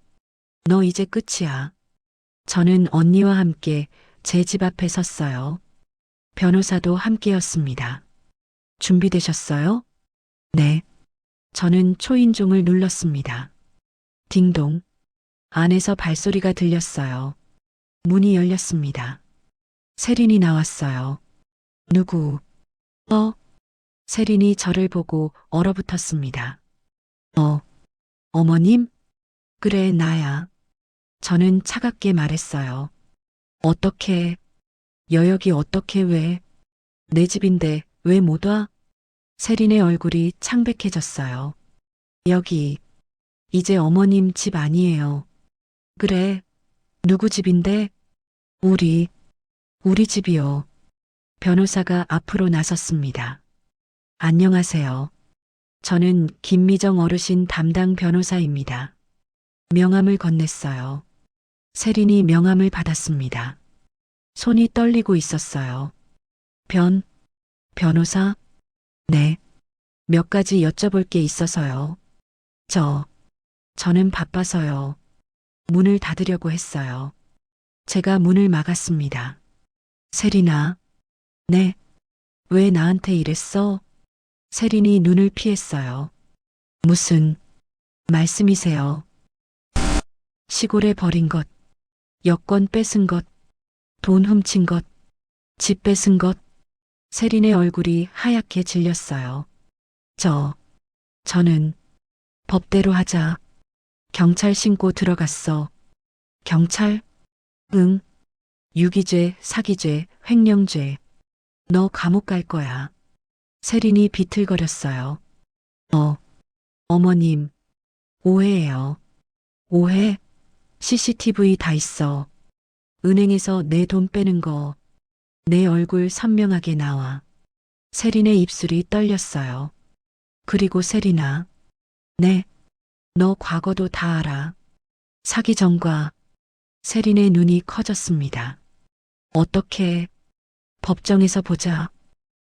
너 이제 끝이야. 저는 언니와 함께 제 집 앞에 섰어요. 변호사도 함께였습니다. 준비되셨어요? 네. 저는 초인종을 눌렀습니다. 딩동. 안에서 발소리가 들렸어요. 문이 열렸습니다. 세린이 나왔어요. 누구? 세린이 저를 보고 얼어붙었습니다. 어머님? 그래, 나야. 저는 차갑게 말했어요. 어떻게, 여역이 어떻게 왜? 내 집인데 왜 못 와? 세린의 얼굴이 창백해졌어요. 여기, 이제 어머님 집 아니에요. 그래, 누구 집인데? 우리 집이요. 변호사가 앞으로 나섰습니다. 안녕하세요. 저는 김미정 어르신 담당 변호사입니다. 명함을 건넸어요. 세린이 명함을 받았습니다. 손이 떨리고 있었어요. 변호사? 네. 몇 가지 여쭤볼 게 있어서요. 저는 바빠서요. 문을 닫으려고 했어요. 제가 문을 막았습니다. 세린아. 네. 왜 나한테 이랬어? 세린이 눈을 피했어요. 무슨 말씀이세요? 시골에 버린 것, 여권 뺏은 것, 돈 훔친 것, 집 뺏은 것. 세린의 얼굴이 하얗게 질렸어요. 저는 법대로 하자. 경찰 신고 들어갔어. 경찰? 응. 유기죄, 사기죄, 횡령죄. 너 감옥 갈 거야. 세린이 비틀거렸어요. 어머님, 오해예요. 오해? CCTV 다 있어. 은행에서 내 돈 빼는 거, 내 얼굴 선명하게 나와. 세린의 입술이 떨렸어요. 그리고 세린아. 네, 너 과거도 다 알아. 사기 전과. 세린의 눈이 커졌습니다. 어떻게? 법정에서 보자.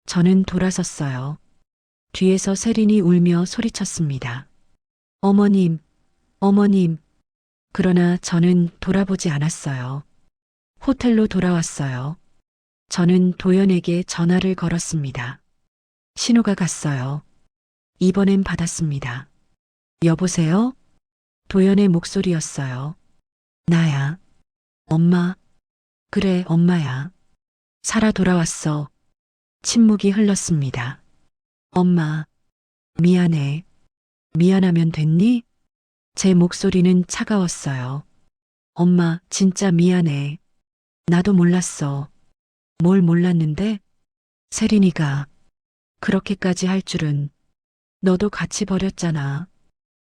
저는 돌아섰어요. 뒤에서 세린이 울며 소리쳤습니다. 어머님, 어머님. 그러나 저는 돌아보지 않았어요. 호텔로 돌아왔어요. 저는 도연에게 전화를 걸었습니다. 신호가 갔어요. 이번엔 받았습니다. 여보세요? 도연의 목소리였어요. 나야. 엄마. 그래, 엄마야. 살아 돌아왔어. 침묵이 흘렀습니다. 엄마. 미안해. 미안하면 됐니? 제 목소리는 차가웠어요. 엄마, 진짜 미안해. 나도 몰랐어. 뭘 몰랐는데? 세린이가 그렇게까지 할 줄은. 너도 같이 버렸잖아.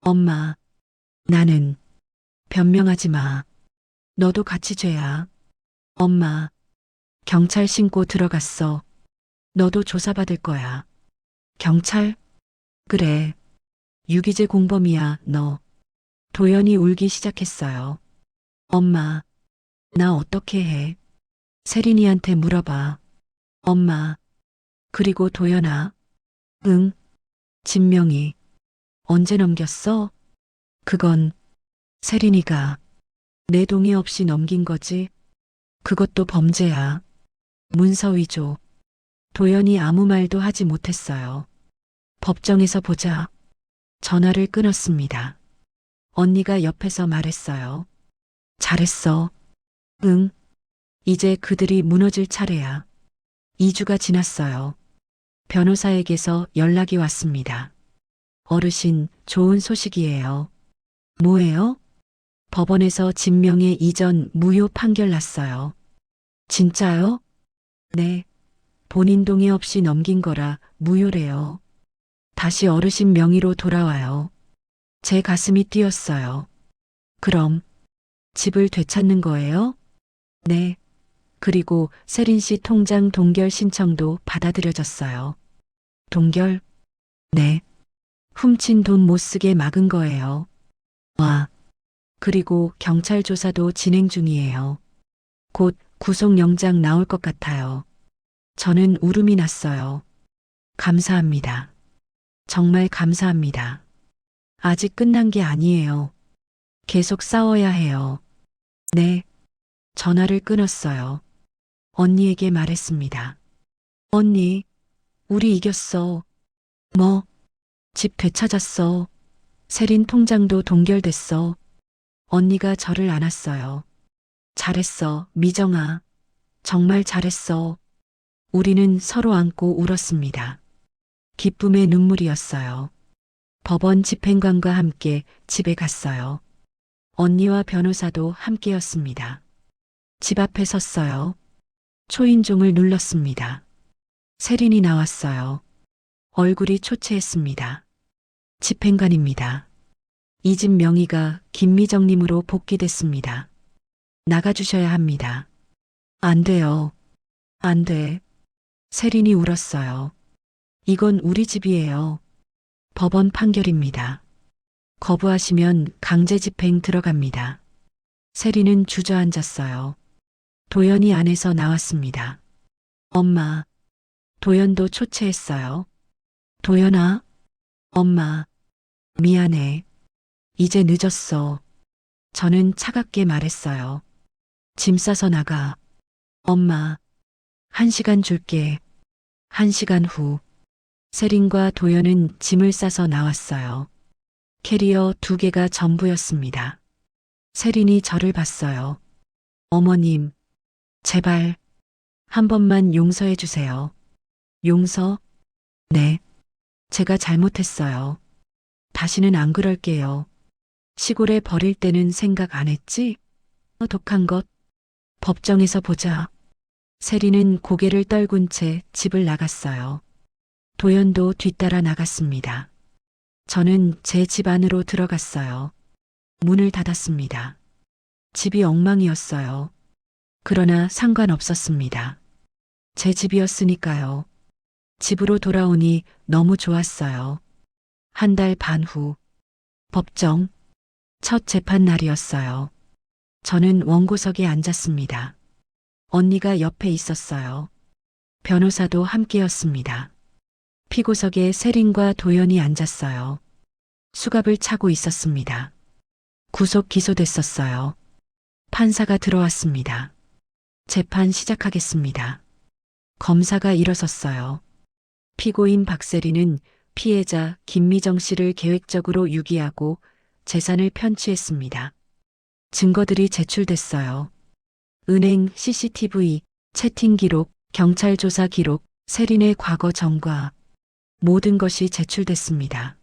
엄마, 나는 변명하지 마. 너도 같이 죄야. 엄마, 경찰 신고 들어갔어. 너도 조사받을 거야. 경찰? 그래. 유기죄 공범이야, 너. 도연이 울기 시작했어요. 엄마, 나 어떻게 해? 세린이한테 물어봐. 엄마, 그리고 도연아. 응, 진명이. 언제 넘겼어? 그건 세린이가 내 동의 없이 넘긴 거지. 그것도 범죄야. 문서 위조. 도연이 아무 말도 하지 못했어요. 법정에서 보자. 전화를 끊었습니다. 언니가 옆에서 말했어요. 잘했어. 응. 이제 그들이 무너질 차례야. 2주가 지났어요. 변호사에게서 연락이 왔습니다. 어르신, 좋은 소식이에요. 뭐예요? 법원에서 진명의 이전 무효 판결 났어요. 진짜요? 네. 본인 동의 없이 넘긴 거라 무효래요. 다시 어르신 명의로 돌아와요. 제 가슴이 뛰었어요. 그럼 집을 되찾는 거예요? 네. 그리고 세린 씨 통장 동결 신청도 받아들여졌어요. 동결? 네. 훔친 돈 못 쓰게 막은 거예요. 와. 그리고 경찰 조사도 진행 중이에요. 곧 구속영장 나올 것 같아요. 저는 울음이 났어요. 감사합니다. 정말 감사합니다. 아직 끝난 게 아니에요. 계속 싸워야 해요. 네. 전화를 끊었어요. 언니에게 말했습니다. 언니, 우리 이겼어. 뭐? 집 되찾았어. 세린 통장도 동결됐어. 언니가 저를 안았어요. 잘했어, 미정아. 정말 잘했어. 우리는 서로 안고 울었습니다. 기쁨의 눈물이었어요. 법원 집행관과 함께 집에 갔어요. 언니와 변호사도 함께였습니다. 집 앞에 섰어요. 초인종을 눌렀습니다. 세린이 나왔어요. 얼굴이 초췌했습니다. 집행관입니다. 이 집 명의가 김미정님으로 복귀됐습니다. 나가주셔야 합니다. 안 돼요. 안 돼. 세린이 울었어요. 이건 우리 집이에요. 법원 판결입니다. 거부하시면 강제 집행 들어갑니다. 세리는 주저앉았어요. 도연이 안에서 나왔습니다. 엄마, 도연도 초췌했어요. 도연아, 엄마, 미안해. 이제 늦었어. 저는 차갑게 말했어요. 짐 싸서 나가. 엄마, 1시간 줄게. 1시간 후. 세린과 도연은 짐을 싸서 나왔어요. 캐리어 2개가 전부였습니다. 세린이 저를 봤어요. 어머님, 제발, 한 번만 용서해 주세요. 용서? 네. 제가 잘못했어요. 다시는 안 그럴게요. 시골에 버릴 때는 생각 안 했지? 독한 것. 법정에서 보자. 세리는 고개를 떨군 채 집을 나갔어요. 도연도 뒤따라 나갔습니다. 저는 제 집 안으로 들어갔어요. 문을 닫았습니다. 집이 엉망이었어요. 그러나 상관없었습니다. 제 집이었으니까요. 집으로 돌아오니 너무 좋았어요. 1달 반 후, 법정, 첫 재판 날이었어요. 저는 원고석에 앉았습니다. 언니가 옆에 있었어요. 변호사도 함께였습니다. 피고석에 세린과 도연이 앉았어요. 수갑을 차고 있었습니다. 구속 기소됐었어요. 판사가 들어왔습니다. 재판 시작하겠습니다. 검사가 일어섰어요. 피고인 박세리는 피해자 김미정 씨를 계획적으로 유기하고 재산을 편취했습니다. 증거들이 제출됐어요. 은행 CCTV, 채팅 기록, 경찰 조사 기록, 세린의 과거 전과 모든 것이 제출됐습니다.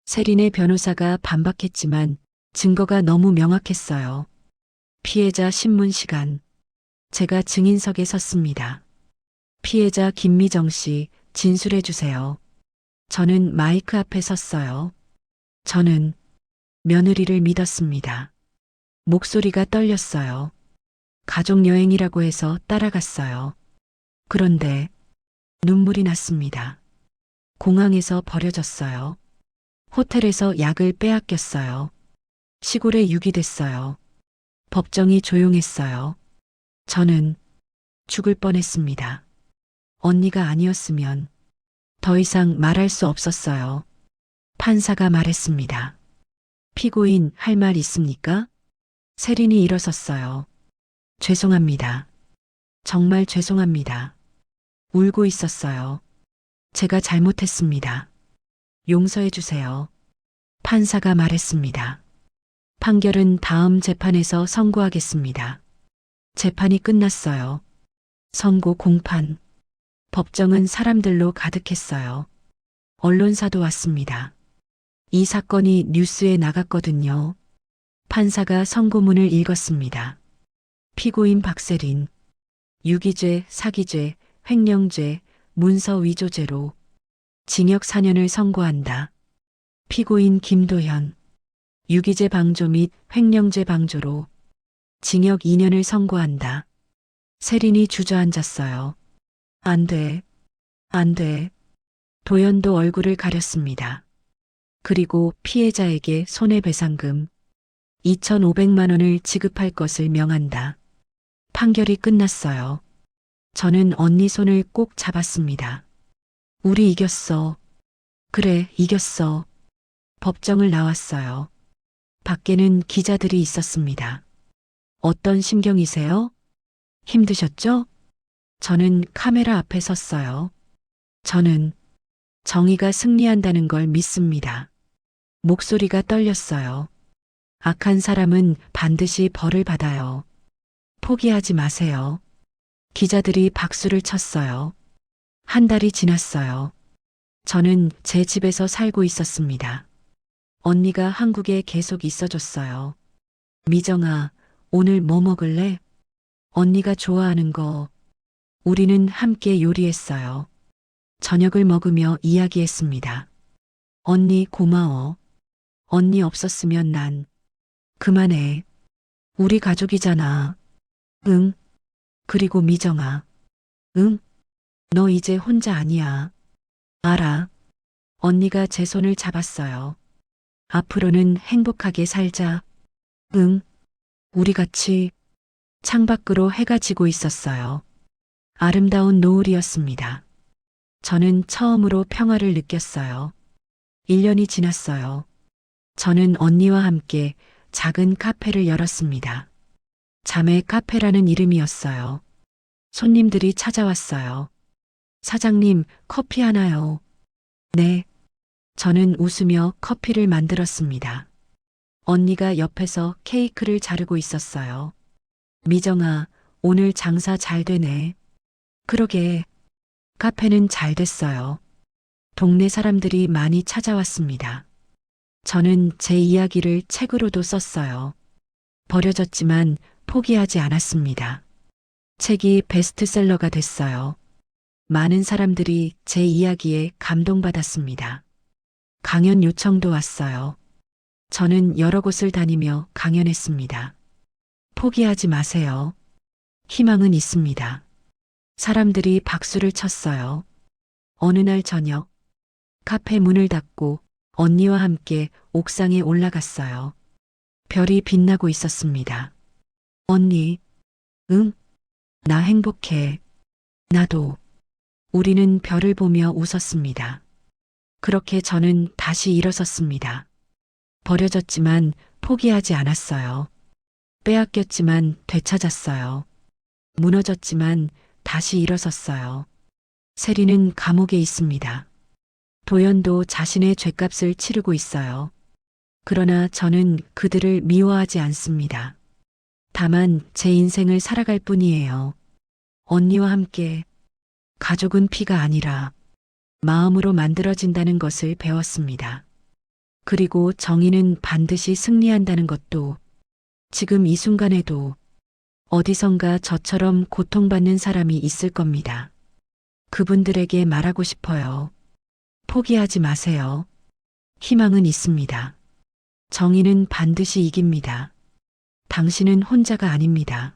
세린의 변호사가 반박했지만 증거가 너무 명확했어요. 피해자 신문 시간. 제가 증인석에 섰습니다. 피해자 김미정 씨 진술해 주세요. 저는 마이크 앞에 섰어요. 저는 며느리를 믿었습니다. 목소리가 떨렸어요. 가족여행이라고 해서 따라갔어요. 그런데 눈물이 났습니다. 공항에서 버려졌어요. 호텔에서 약을 빼앗겼어요. 시골에 유기됐어요. 법정이 조용했어요. 저는 죽을 뻔했습니다. 언니가 아니었으면 더 이상 말할 수 없었어요. 판사가 말했습니다. 피고인 할 말 있습니까? 세린이 일어섰어요. 죄송합니다. 정말 죄송합니다. 울고 있었어요. 제가 잘못했습니다. 용서해 주세요. 판사가 말했습니다. 판결은 다음 재판에서 선고하겠습니다. 재판이 끝났어요. 선고 공판. 법정은 사람들로 가득했어요. 언론사도 왔습니다. 이 사건이 뉴스에 나갔거든요. 판사가 선고문을 읽었습니다. 피고인 박세린. 유기죄, 사기죄, 횡령죄, 문서 위조죄로 징역 4년을 선고한다. 피고인 김도현. 유기죄 방조 및 횡령죄 방조로 징역 2년을 선고한다. 세린이 주저앉았어요. 안 돼. 안 돼. 도연도 얼굴을 가렸습니다. 그리고 피해자에게 손해배상금 2,500만 원을 지급할 것을 명한다. 판결이 끝났어요. 저는 언니 손을 꼭 잡았습니다. 우리 이겼어. 그래, 이겼어. 법정을 나왔어요. 밖에는 기자들이 있었습니다. 어떤 심경이세요? 힘드셨죠? 저는 카메라 앞에 섰어요. 저는 정의가 승리한다는 걸 믿습니다. 목소리가 떨렸어요. 악한 사람은 반드시 벌을 받아요. 포기하지 마세요. 기자들이 박수를 쳤어요. 1달이 지났어요. 저는 제 집에서 살고 있었습니다. 언니가 한국에 계속 있어줬어요. 미정아, 오늘 뭐 먹을래? 언니가 좋아하는 거. 우리는 함께 요리했어요. 저녁을 먹으며 이야기했습니다. 언니 고마워. 언니 없었으면 난. 그만해. 우리 가족이잖아. 응. 그리고 미정아. 응? 너 이제 혼자 아니야. 알아. 언니가 제 손을 잡았어요. 앞으로는 행복하게 살자. 응. 우리 같이 창밖으로 해가 지고 있었어요. 아름다운 노을이었습니다. 저는 처음으로 평화를 느꼈어요. 1년이 지났어요. 저는 언니와 함께 작은 카페를 열었습니다. 자매 카페라는 이름이었어요. 손님들이 찾아왔어요. 사장님, 커피 하나요? 네. 저는 웃으며 커피를 만들었습니다. 언니가 옆에서 케이크를 자르고 있었어요. 미정아, 오늘 장사 잘 되네. 그러게. 카페는 잘 됐어요. 동네 사람들이 많이 찾아왔습니다. 저는 제 이야기를 책으로도 썼어요. 버려졌지만 포기하지 않았습니다. 책이 베스트셀러가 됐어요. 많은 사람들이 제 이야기에 감동받았습니다. 강연 요청도 왔어요. 저는 여러 곳을 다니며 강연했습니다. 포기하지 마세요. 희망은 있습니다. 사람들이 박수를 쳤어요. 어느 날 저녁, 카페 문을 닫고 언니와 함께 옥상에 올라갔어요. 별이 빛나고 있었습니다. 언니, 응? 나 행복해. 나도. 우리는 별을 보며 웃었습니다. 그렇게 저는 다시 일어섰습니다. 버려졌지만 포기하지 않았어요. 빼앗겼지만 되찾았어요. 무너졌지만 다시 일어섰어요. 세리는 감옥에 있습니다. 도연도 자신의 죗값을 치르고 있어요. 그러나 저는 그들을 미워하지 않습니다. 다만 제 인생을 살아갈 뿐이에요. 언니와 함께 가족은 피가 아니라 마음으로 만들어진다는 것을 배웠습니다. 그리고 정의는 반드시 승리한다는 것도, 지금 이 순간에도 어디선가 저처럼 고통받는 사람이 있을 겁니다. 그분들에게 말하고 싶어요. 포기하지 마세요. 희망은 있습니다. 정의는 반드시 이깁니다. 당신은 혼자가 아닙니다.